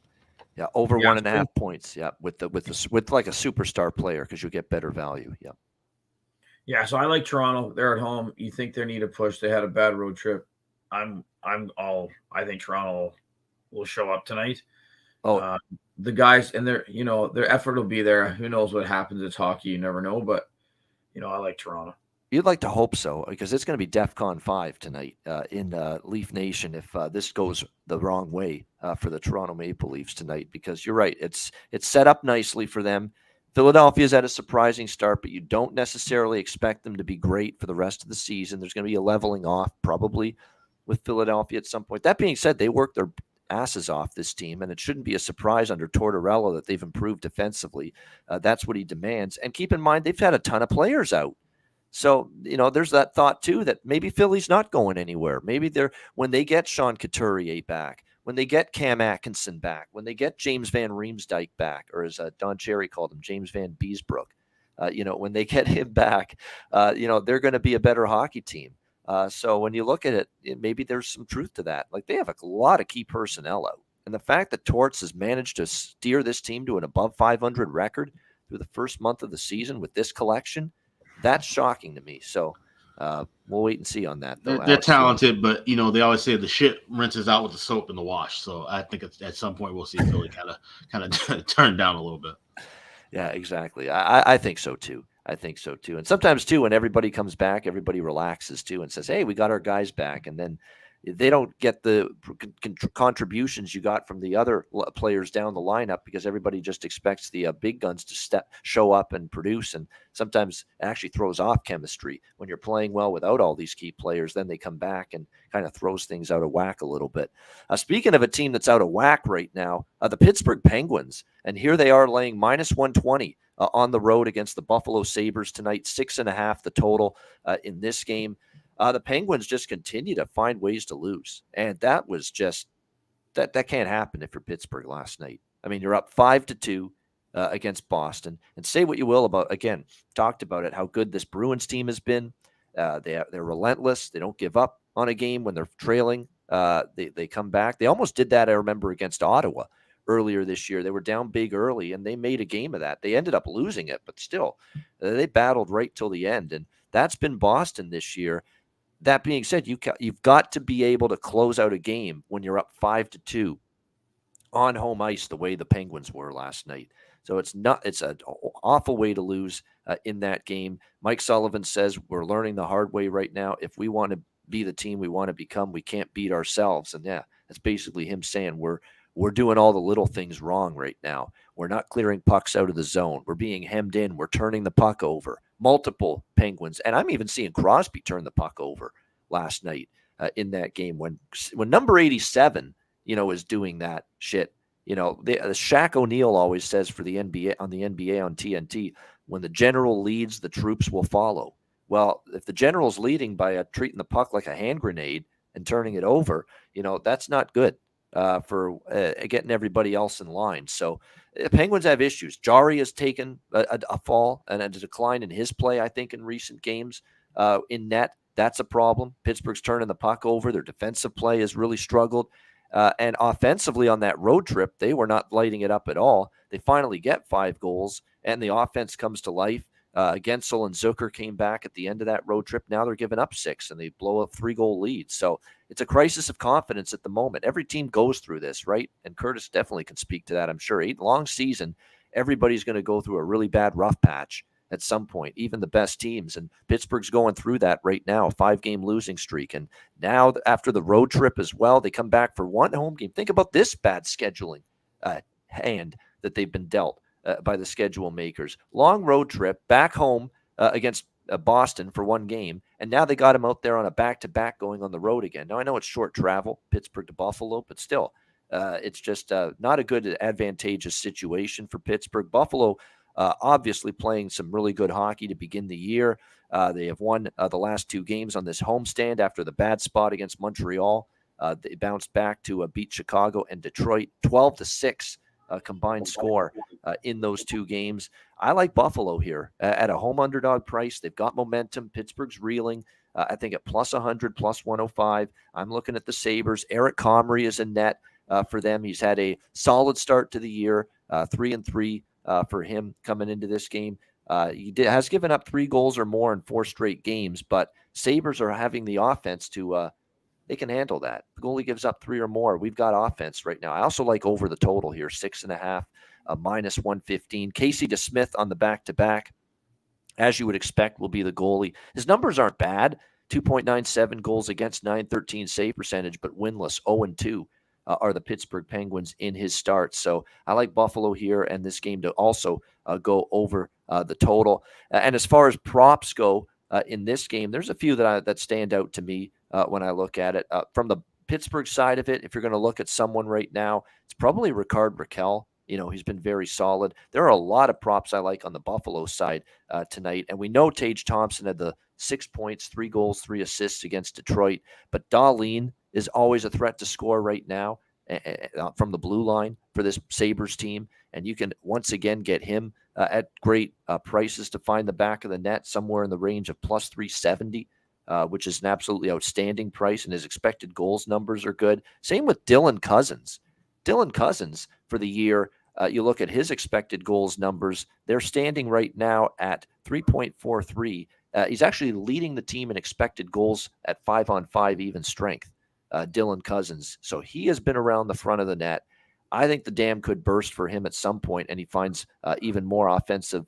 Yeah, over 1.5 points. Yeah, with like a superstar player, because you'll get better value. Yeah. Yeah, so I like Toronto. They're at home. You think they need a push? They had a bad road trip. I think Toronto will show up tonight. The guys and their effort will be there. Who knows what happens? It's hockey. You never know, but I like Toronto. You'd like to hope so, because it's going to be DEFCON 5 tonight in Leaf Nation if this goes the wrong way for the Toronto Maple Leafs tonight, because you're right. It's set up nicely for them. Philadelphia's had a surprising start, but you don't necessarily expect them to be great for the rest of the season. There's going to be a leveling off probably with Philadelphia at some point. That being said, they worked their asses off, this team, and it shouldn't be a surprise under Tortorella that they've improved defensively. That's what he demands. And keep in mind, they've had a ton of players out. So, there's that thought too that maybe Philly's not going anywhere. Maybe when they get Sean Couturier back, when they get Cam Atkinson back, when they get James Van Riemsdyk back, or as Don Cherry called him, James Van Beesbrook, when they get him back, they're going to be a better hockey team. So when you look at it, maybe there's some truth to that. Like, they have a lot of key personnel out. And the fact that Torts has managed to steer this team to an above 500 record through the first month of the season with this collection, that's shocking to me. So we'll wait and see on that, though. They're talented, but they always say the shit rinses out with the soap in the wash. So I think at some point we'll see Philly kind of turn down a little bit. Yeah, exactly. I think so too. And sometimes too, when everybody comes back, everybody relaxes too and says, "Hey, we got our guys back," and then they don't get the contributions you got from the other players down the lineup because everybody just expects the big guns to show up and produce. And sometimes it actually throws off chemistry when you're playing well without all these key players. Then they come back and kind of throws things out of whack a little bit. Speaking of a team that's out of whack right now, the Pittsburgh Penguins, and here they are laying -120 on the road against the Buffalo Sabres tonight. 6.5 the total in this game. The Penguins just continue to find ways to lose. And that was just that can't happen if you're Pittsburgh last night. I mean, you're up 5-2 against Boston. And say what you will about, again, talked about it, how good this Bruins team has been. They're relentless. They don't give up on a game when they're trailing. They come back. They almost did that, I remember, against Ottawa earlier this year. They were down big early, and they made a game of that. They ended up losing it, but still, they battled right till the end. And that's been Boston this year. That being said, you've got to be able to close out a game when you're up 5-2 on home ice the way the Penguins were last night. So it's an awful way to lose in that game. Mike Sullivan says we're learning the hard way right now. If we want to be the team we want to become, we can't beat ourselves. And yeah, that's basically him saying we're doing all the little things wrong right now. We're not clearing pucks out of the zone. We're being hemmed in. We're turning the puck over. Multiple Penguins. And I'm even seeing Crosby turn the puck over last night in that game when number 87, is doing that shit. Shaq O'Neal always says for the NBA on TNT, when the general leads, the troops will follow. Well, if the general's leading by treating the puck like a hand grenade and turning it over, that's not good. For getting everybody else in line. So Penguins have issues. Jari has taken a fall and a decline in his play, I think, in recent games in net. That's a problem. Pittsburgh's turning the puck over. Their defensive play has really struggled. And offensively on that road trip, they were not lighting it up at all. They finally get 5 goals, and the offense comes to life. Gensel and Zucker came back at the end of that road trip. Now they're giving up 6, and they blow a 3-goal lead. So it's a crisis of confidence at the moment. Every team goes through this, right? And Curtis definitely can speak to that, I'm sure. 8-long season, everybody's going to go through a really bad rough patch at some point, even the best teams. And Pittsburgh's going through that right now, a 5-game losing streak. And now after the road trip as well, they come back for one home game. Think about this bad scheduling hand that they've been dealt by the schedule makers. Long road trip back home against Boston for one game, and now they got him out there on a back-to-back going on the road again. Now, I know it's short travel, Pittsburgh to Buffalo, but still, it's just not a good advantageous situation for Pittsburgh. Buffalo obviously playing some really good hockey to begin the year. They have won the last 2 games on this homestand after the bad spot against Montreal. They bounced back to beat Chicago and Detroit 12-6 combined score in those 2 games. I like Buffalo here at a home underdog price. They've got momentum. Pittsburgh's reeling. I think at +100, +105. I'm looking at the Sabres. Eric Comrie is in net for them. He's had a solid start to the year, 3-3 for him coming into this game. He has given up 3 goals or more in 4 straight games, but Sabres are having the offense to they can handle that. The goalie gives up 3 or more. We've got offense right now. I also like over the total here, 6.5, -115. Casey DeSmith on the back-to-back, as you would expect, will be the goalie. His numbers aren't bad. 2.97 goals against, 913 save percentage, but winless, 0-2 are the Pittsburgh Penguins in his start. So I like Buffalo here and this game to also go over the total. And as far as props go in this game, there's a few that stand out to me when I look at it. From the Pittsburgh side of it, if you're going to look at someone right now, it's probably Ricard Raquel. He's been very solid. There are a lot of props I like on the Buffalo side tonight. And we know Tage Thompson had the 6 points, 3 goals, 3 assists against Detroit. But Dahlin is always a threat to score right now from the blue line for this Sabres team. And you can once again get him at great prices to find the back of the net, somewhere in the range of plus 370, which is an absolutely outstanding price. And his expected goals numbers are good. Same with Dylan Cousins. Dylan Cousins for the year, you look at his expected goals numbers, they're standing right now at 3.43. He's actually leading the team in expected goals at 5-on-5 even strength, Dylan Cousins. So he has been around the front of the net. I think the dam could burst for him at some point, and he finds even more offensive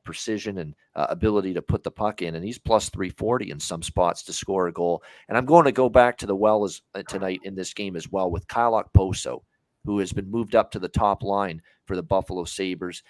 precision and ability to put the puck in. And he's plus 340 in some spots to score a goal. And I'm going to go back to the well tonight in this game as well with Kyle Okposo, who has been moved up to the top line for the Buffalo Sabres.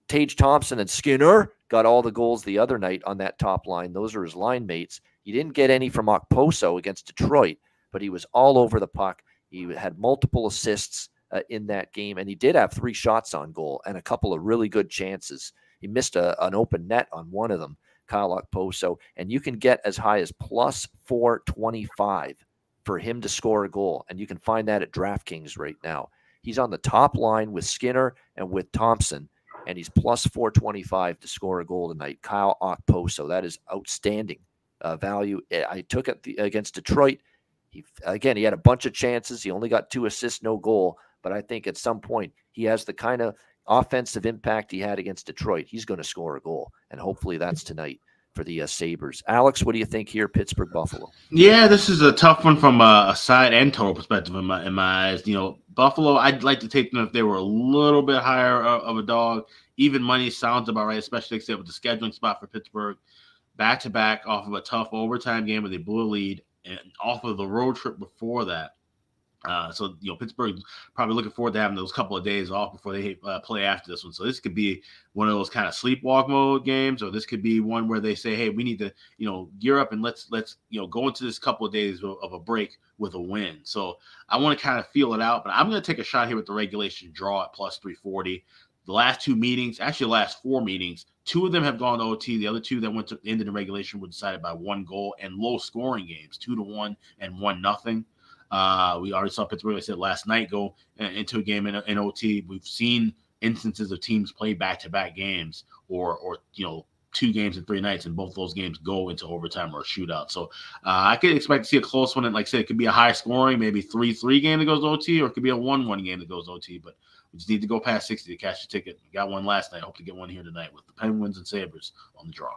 Tage Thompson and Skinner got all the goals the other night on that top line. Those are his line mates. He didn't get any from Okposo against Detroit, but he was all over the puck. He had multiple assists in that game, and he did have 3 shots on goal and a couple of really good chances. He missed an open net on one of them, Kyle Okposo, and you can get as high as plus 425 for him to score a goal, and you can find that at DraftKings right now. He's on the top line with Skinner and with Thompson, and he's plus 425 to score a goal tonight. Kyle Okposo, that is outstanding value. I took it against Detroit. He had a bunch of chances. He only got 2 assists, no goal. But I think at some point he has the kind of offensive impact he had against Detroit. He's going to score a goal, and hopefully that's tonight for the Sabres. Alex, what do you think here, Pittsburgh, Buffalo? Yeah, this is a tough one from a side and total perspective in my eyes. Buffalo, I'd like to take them if they were a little bit higher of a dog. Even money sounds about right, especially except with the scheduling spot for Pittsburgh. Back-to-back off of a tough overtime game where they blew a lead and off of the road trip before that. So Pittsburgh's probably looking forward to having those couple of days off before they play after this one. So this could be one of those kind of sleepwalk mode games, or this could be one where they say, hey, we need to gear up and let's go into this couple of days of a break with a win. So I want to kind of feel it out, but I'm going to take a shot here with the regulation draw at plus 340. The last 2 meetings, actually the last 4 meetings, 2 of them have gone to OT. The other 2 that went to the end of the regulation were decided by 1 goal and low scoring games, 2-1 and 1-0. We already saw Pittsburgh, I said last night, go into a game in OT. We've seen instances of teams play back-to-back games or 2 games in 3 nights, and both those games go into overtime or a shootout. So I could expect to see a close one. And like I said, it could be a high scoring, maybe 3-3 game that goes to OT, or it could be a 1-1 game that goes to OT. But we just need to go past 60 to cash the ticket. We got one last night. Hope to get one here tonight with the Penguins and Sabres on the draw.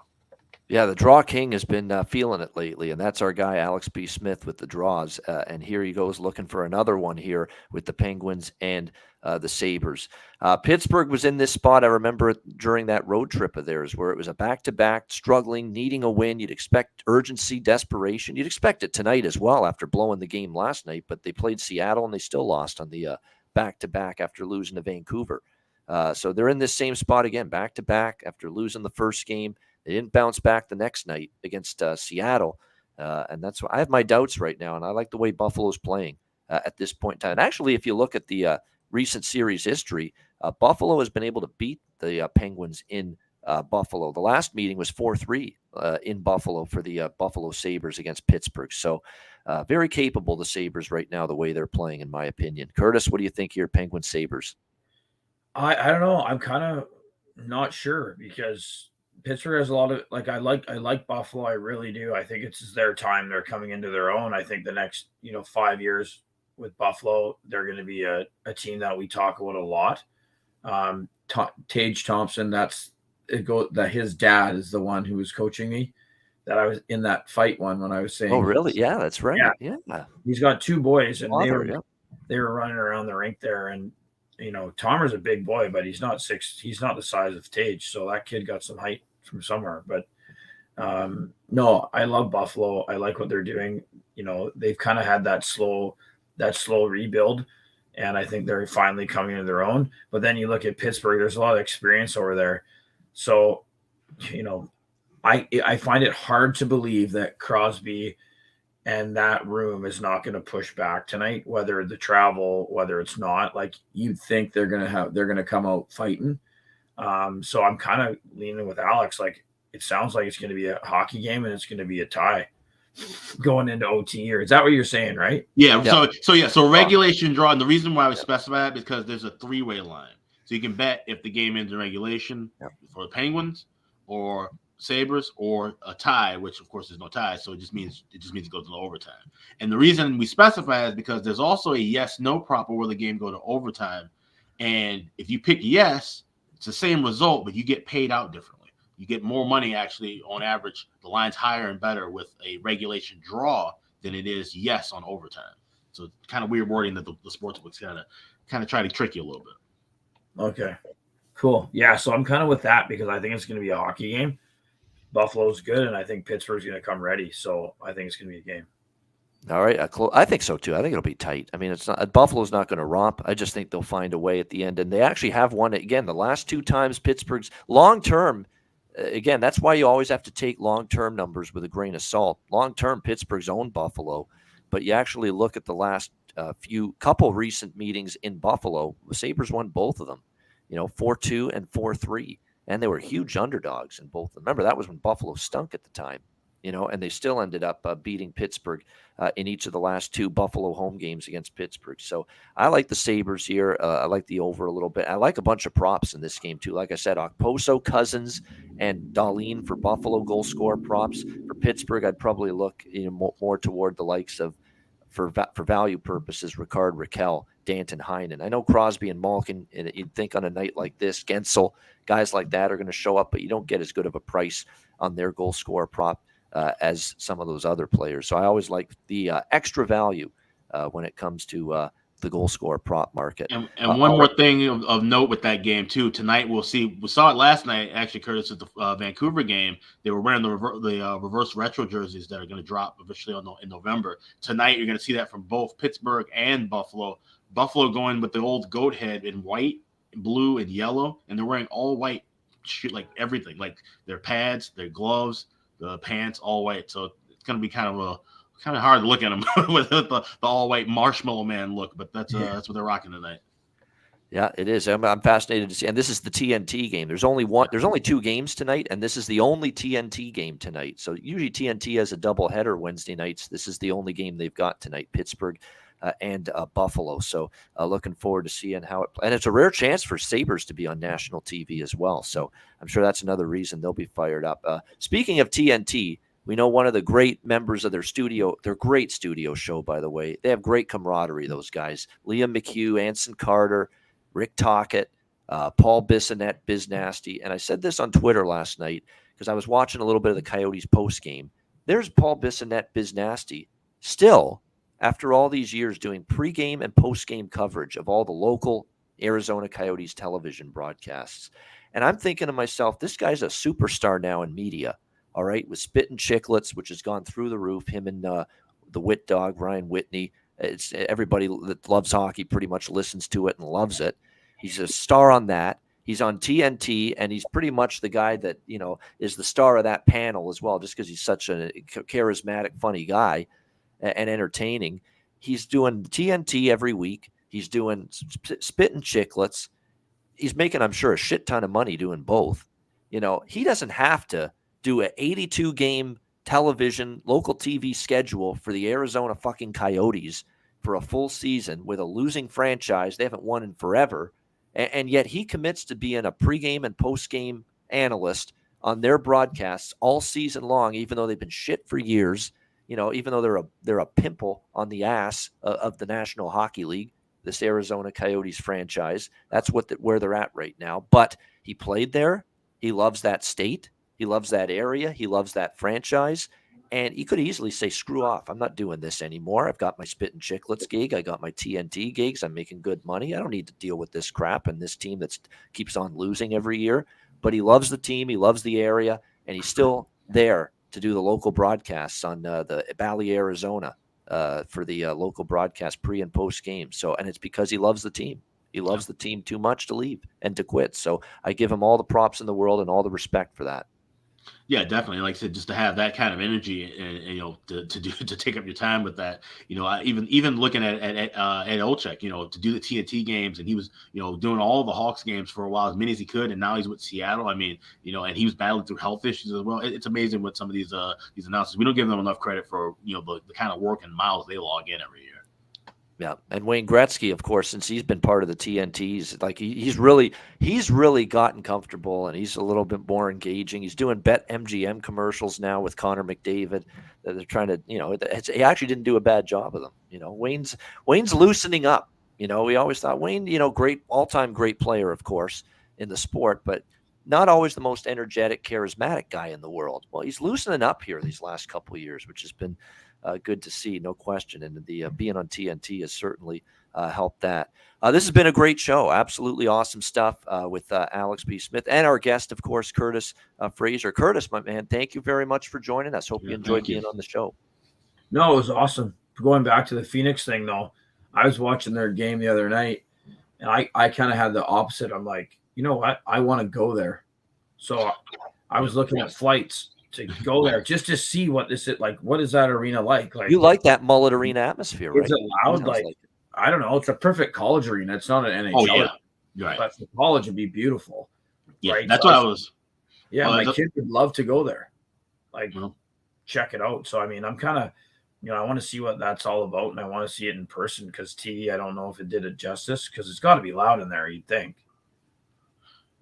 Yeah, the draw king has been feeling it lately, and that's our guy, Alex B. Smith, with the draws. And here he goes looking for another one here with the Penguins and the Sabres. Pittsburgh was in this spot, I remember, during that road trip of theirs, where it was a back-to-back, struggling, needing a win. You'd expect urgency, desperation. You'd expect it tonight as well after blowing the game last night, but they played Seattle, and they still lost on the back-to-back after losing to Vancouver. So they're in this same spot again, back-to-back after losing the first game. They didn't bounce back the next night against Seattle, and that's why I have my doubts right now, and I like the way Buffalo's playing at this point in time. And actually, if you look at the recent series history, Buffalo has been able to beat the Penguins in Buffalo. The last meeting was 4-3 in Buffalo for the Buffalo Sabres against Pittsburgh. So very capable, the Sabres right now, the way they're playing, in my opinion. Curtis, what do you think here, Penguins Sabres? I don't know. I'm kind of not sure because Pittsburgh has a lot of I like Buffalo. I really do. I think it's their time. They're coming into their own. I think the next 5 years with Buffalo, they're going to be a team that we talk about a lot. Tage Thompson, that his dad is the one who was coaching me. That I was in that fight one when I was saying. Oh, really? Yeah, that's right. Yeah. He's got 2 boys, and they were running around the rink there, and Tomer's a big boy, but he's not the size of Tage. So that kid got some height from somewhere. But no, I love Buffalo. I like what they're doing. They've kind of had that slow that slow rebuild. And I think they're finally coming to their own. But then you look at Pittsburgh, there's a lot of experience over there. So, I find it hard to believe that Crosby and that room is not going to push back tonight, whether the travel, whether it's not. Like, you'd think they're going to come out fighting. So I'm kind of leaning with Alex. Like, it sounds like it's going to be a hockey game and it's going to be a tie going into OT. Or is that what you're saying, right? Yeah. So regulation draw. And the reason why we specify that because there's a 3-way line. So you can bet if the game ends in regulation for the Penguins or Sabres or a tie, which of course there's no tie. So it just means it goes to overtime. And the reason we specify is because there's also a yes/no prop where the game go to overtime. And if you pick yes, it's the same result, but you get paid out differently. You get more money actually on average. The line's higher and better with a regulation draw than it is yes on overtime. So it's kind of weird wording that the sportsbooks kind of try to trick you a little bit. Okay, cool. Yeah, so I'm kind of with that because I think it's going to be a hockey game. Buffalo's good, and I think Pittsburgh's going to come ready. So I think it's going to be a game. All right, I think so too. I think it'll be tight. I mean, it's not Buffalo's not going to romp. I just think they'll find a way at the end, and they actually have won it again. The last 2 times Pittsburgh's long term. Again, that's why you always have to take long term numbers with a grain of salt. Long term, Pittsburgh's owned Buffalo, but you actually look at the last couple recent meetings in Buffalo. The Sabres won both of them. 4-2 and 4-3. And they were huge underdogs in both. Remember, that was when Buffalo stunk at the time, and they still ended up beating Pittsburgh in each of the last 2 Buffalo home games against Pittsburgh. So I like the Sabres here. I like the over a little bit. I like a bunch of props in this game, too. Like I said, Okposo, Cousins, and Dahlin for Buffalo goal scorer props. For Pittsburgh, I'd probably look more toward the likes of, for value purposes, Ricard Raquel, Danton Heinen. I know Crosby and Malkin, you'd think on a night like this, Gensel, guys like that are going to show up, but you don't get as good of a price on their goal scorer prop as some of those other players. So I always like the extra value when it comes to the goal scorer prop market. And one more thing of note with that game too. Tonight we saw it last night. Actually, Curtis, at the Vancouver game, they were wearing the reverse retro jerseys that are going to drop officially in November. Tonight you're going to see that from both Pittsburgh and Buffalo. Buffalo going with the old goat head in white, blue, and yellow, and they're wearing all white, like everything, like their pads, their gloves, the pants, all white. So it's going to be kind of hard to look at them with the all white marshmallow man look, but that's what they're rocking tonight. Yeah, it is. I'm fascinated to see. And this is the TNT game. There's only 2 games tonight, and this is the only TNT game tonight. So usually TNT has a doubleheader Wednesday nights. This is the only game they've got tonight, Pittsburgh and Buffalo. So looking forward to seeing how it – and it's a rare chance for Sabres to be on national TV as well. So I'm sure that's another reason they'll be fired up. Speaking of TNT, we know one of the great members of their great studio show, by the way. They have great camaraderie, those guys. Liam McHugh, Anson Carter, Rick Tocchet, Paul Bissonnette, Biz Nasty. And I said this on Twitter last night because I was watching a little bit of the Coyotes postgame. There's Paul Bissonnette, Biz Nasty, still, after all these years, doing pregame and postgame coverage of all the local Arizona Coyotes television broadcasts. And I'm thinking to myself, this guy's a superstar now in media. All right, with Spittin' Chicklets, which has gone through the roof, him and the Wit Dog, Ryan Whitney. It's everybody that loves hockey pretty much listens to it and loves it. He's a star on that. He's on TNT, and he's pretty much the guy that, is the star of that panel as well, just because he's such a charismatic, funny guy and entertaining. He's doing TNT every week. He's doing Spittin' Chicklets. He's making, I'm sure, a shit ton of money doing both. He doesn't have to do an 82-game television, local TV schedule for the Arizona fucking Coyotes for a full season with a losing franchise. They haven't won in forever. And yet he commits to being a pregame and postgame analyst on their broadcasts all season long, even though they've been shit for years, even though they're a pimple on the ass of the National Hockey League, this Arizona Coyotes franchise. That's where they're at right now. But he played there. He loves that state. He loves that area. He loves that franchise. And he could easily say, screw off. I'm not doing this anymore. I've got my Spittin' Chicklets gig. I got my TNT gigs. I'm making good money. I don't need to deal with this crap and this team that keeps on losing every year. But he loves the team. He loves the area. And he's still there to do the local broadcasts on the Bally, Arizona. for the local broadcast pre and post game. So, and it's because he loves the team. He loves the team too much to leave and to quit. So I give him all the props in the world and all the respect for that. Yeah, definitely. Like I said, just to have that kind of energy and to take up your time with that, even looking at Olchek, to do the TNT games, and he was, doing all the Hawks games for a while, as many as he could, and now he's with Seattle. I mean, and he was battling through health issues as well. It's amazing what some of these announcers. We don't give them enough credit for the kind of work and miles they log in every year. Yeah, and Wayne Gretzky, of course, since he's been part of the TNTs, like he's really gotten comfortable, and he's a little bit more engaging. He's doing BetMGM commercials now with Connor McDavid. They're trying to, he actually didn't do a bad job of them. Wayne's loosening up. We always thought Wayne, great, all-time great player, of course, in the sport, but not always the most energetic, charismatic guy in the world. Well, he's loosening up here these last couple of years, which has been good to see, no question. And the being on TNT has certainly helped that. This has been a great show. Absolutely awesome stuff with Alex B. Smith and our guest, of course, Curtis Fraser. Curtis, my man, thank you very much for joining us. Hope you enjoyed being on the show. No, it was awesome. Going back to the Phoenix thing, though, I was watching their game the other night, and I kind of had the opposite. I'm like, you know what? I want to go there. So I was looking at flights to go there just to see what this is like. What is that arena like? You like that Mullet Arena atmosphere, right? Is it loud? Like I don't know. It's a perfect college arena. It's not an NHL. Oh yeah, right. But for college, it'd be beautiful. Yeah, right? That's what I was. Yeah, my kid would love to go there. Like, check it out. So I mean, I'm kind of, I want to see what that's all about, and I want to see it in person because TV, I don't know if it did it justice because it's got to be loud in there. You'd think.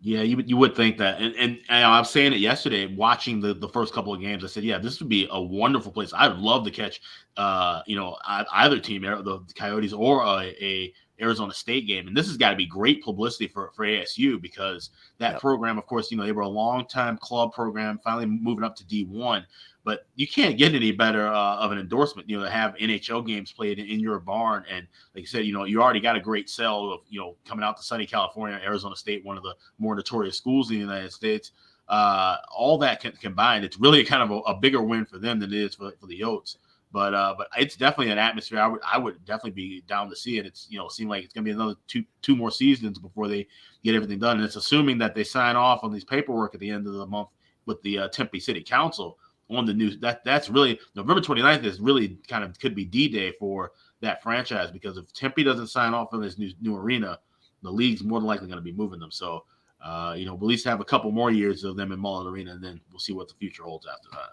Yeah, you would think that. And I was saying it yesterday, watching the first couple of games. I said, yeah, this would be a wonderful place. I'd love to catch, either team, the Coyotes or a Arizona State game. And this has got to be great publicity for ASU because that program, of course, they were a long-time club program, finally moving up to D1. But you can't get any better of an endorsement, to have NHL games played in your barn. And like you said, you already got a great sell of, coming out to sunny California, Arizona State, one of the more notorious schools in the United States. All that combined, it's really kind of a bigger win for them than it is for the Yotes. But it's definitely an atmosphere I would definitely be down to see it. It's, seem like it's going to be another two more seasons before they get everything done. And it's assuming that they sign off on these paperwork at the end of the month with the Tempe City Council on the news. That's really November 29th is really kind of could be D-Day for that franchise because if Tempe doesn't sign off on this new arena, the league's more than likely going to be moving them. So, we'll at least have a couple more years of them in Mullet Arena, and then we'll see what the future holds after that.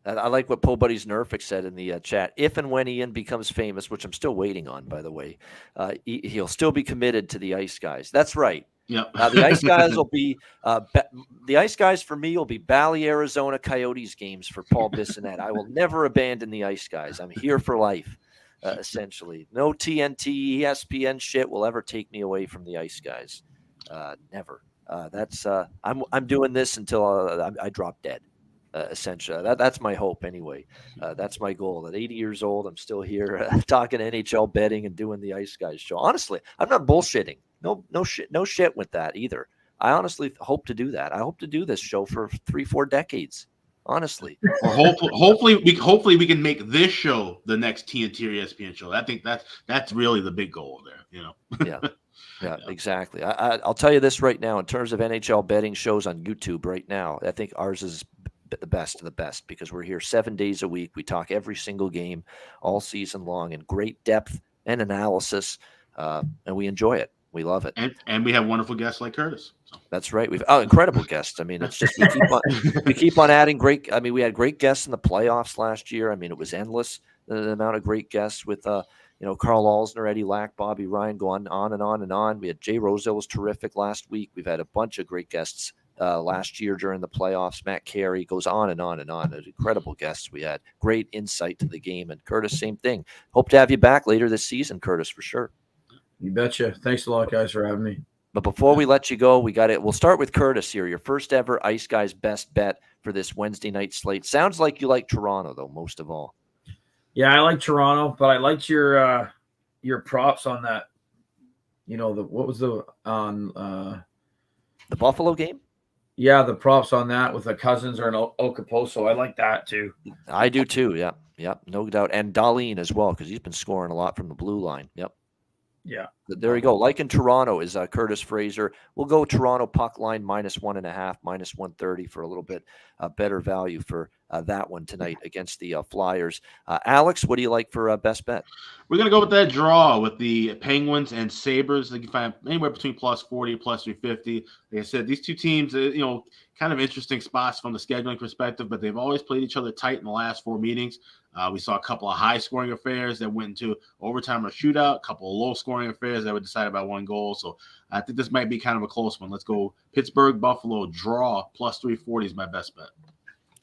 I like what Poe Buddy's Nerfic said in the chat. If and when Ian becomes famous, which I'm still waiting on, by the way, he'll still be committed to the Ice Guys. That's right. Yep. The Ice Guys will be the Ice Guys for me will be Bally, Arizona Coyotes games for Paul Bissonnette. I will never abandon the Ice Guys. I'm here for life, essentially. No TNT, ESPN shit will ever take me away from the Ice Guys. Never. I'm doing this until I drop dead. Essentially, that's my hope anyway. That's my goal. At 80 years old, I'm still here talking NHL betting and doing the Ice Guys show. Honestly, I'm not bullshitting. No shit with that either. I honestly hope to do that. I hope to do this show for 3-4 decades. Honestly, or hopefully we can make this show the next TNT or ESPN show. I think that's really the big goal there. Yeah, exactly. I'll tell you this right now. In terms of NHL betting shows on YouTube right now, I think ours is the best of the best because we're here 7 days a week. We talk every single game all season long in great depth and analysis, and we enjoy it. We love it. And we have wonderful guests like Curtis. So. That's right. We've incredible guests. I mean, it's just we keep on adding great. I mean, we had great guests in the playoffs last year. I mean, it was endless the amount of great guests with Carl Alsner, Eddie Lack, Bobby Ryan, go on and on and on. We had Jay Roselle was terrific last week. We've had a bunch of great guests last year during the playoffs. Matt Carey goes on and on and on. Incredible guests we had. Great insight to the game. And Curtis, same thing. Hope to have you back later this season, Curtis, for sure. You betcha. Thanks a lot, guys, for having me. But before we let you go, we'll start with Curtis here. Your first ever Ice Guys best bet for this Wednesday night slate. Sounds like you like Toronto, though, most of all. Yeah, I like Toronto, but I liked your props on that. What was the Buffalo game? Yeah, the props on that with the Cousins or an Okaposo. I like that too. I do too. Yep. Yep. No doubt. And Darlene as well, because he's been scoring a lot from the blue line. Yep. Yeah. There you go. Like in Toronto is Curtis Fraser. We'll go Toronto puck line -1.5, -130 for a little bit better value for that one tonight against the Flyers. Alex, what do you like for best bet? We're going to go with that draw with the Penguins and Sabres. You can find anywhere between +40, +350. Like I said, these two teams, kind of interesting spots from the scheduling perspective, but they've always played each other tight in the last 4 meetings. We saw a couple of high-scoring affairs that went into overtime or shootout, a couple of low-scoring affairs that were decided by 1 goal. So I think this might be kind of a close one. Let's go Pittsburgh, Buffalo, draw, +340 is my best bet.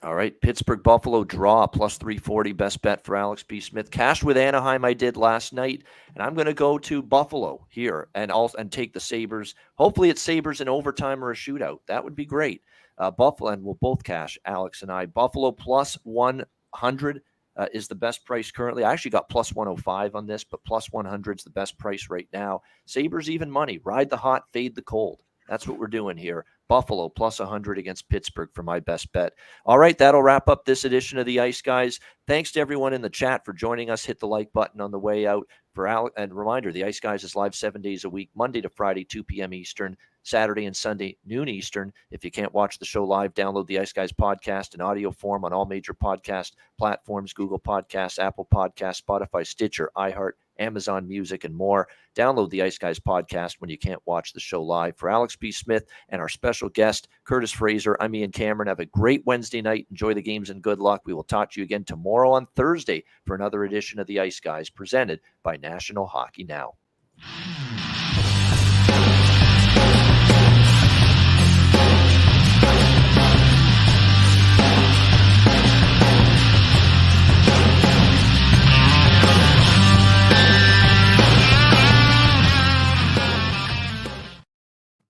All right, Pittsburgh Buffalo draw +340, best bet for Alex B. Smith. Cash with Anaheim I did last night, and I'm going to go to Buffalo here and take the Sabres. Hopefully it's Sabres in overtime or a shootout. That would be great. Buffalo, and we'll both cash, Alex and I. Buffalo +100 is the best price currently. I actually got +105 on this, but +100 is the best price right now. Sabres even money. Ride the hot, fade the cold. That's what we're doing here. Buffalo +100 against Pittsburgh for my best bet. All right, that'll wrap up this edition of the Ice Guys. Thanks to everyone in the chat for joining us. Hit the like button on the way out. And reminder, the Ice Guys is live 7 days a week, Monday to Friday, 2 p.m. Eastern, Saturday and Sunday, noon Eastern. If you can't watch the show live, download the Ice Guys podcast in audio form on all major podcast platforms, Google Podcasts, Apple Podcasts, Spotify, Stitcher, iHeart, Amazon Music, and more. Download the Ice Guys podcast when you can't watch the show live. For Alex B. Smith and our special guest, Curtis Fraser, I'm Ian Cameron. Have a great Wednesday night. Enjoy the games and good luck. We will talk to you again tomorrow on Thursday for another edition of the Ice Guys presented by National Hockey Now.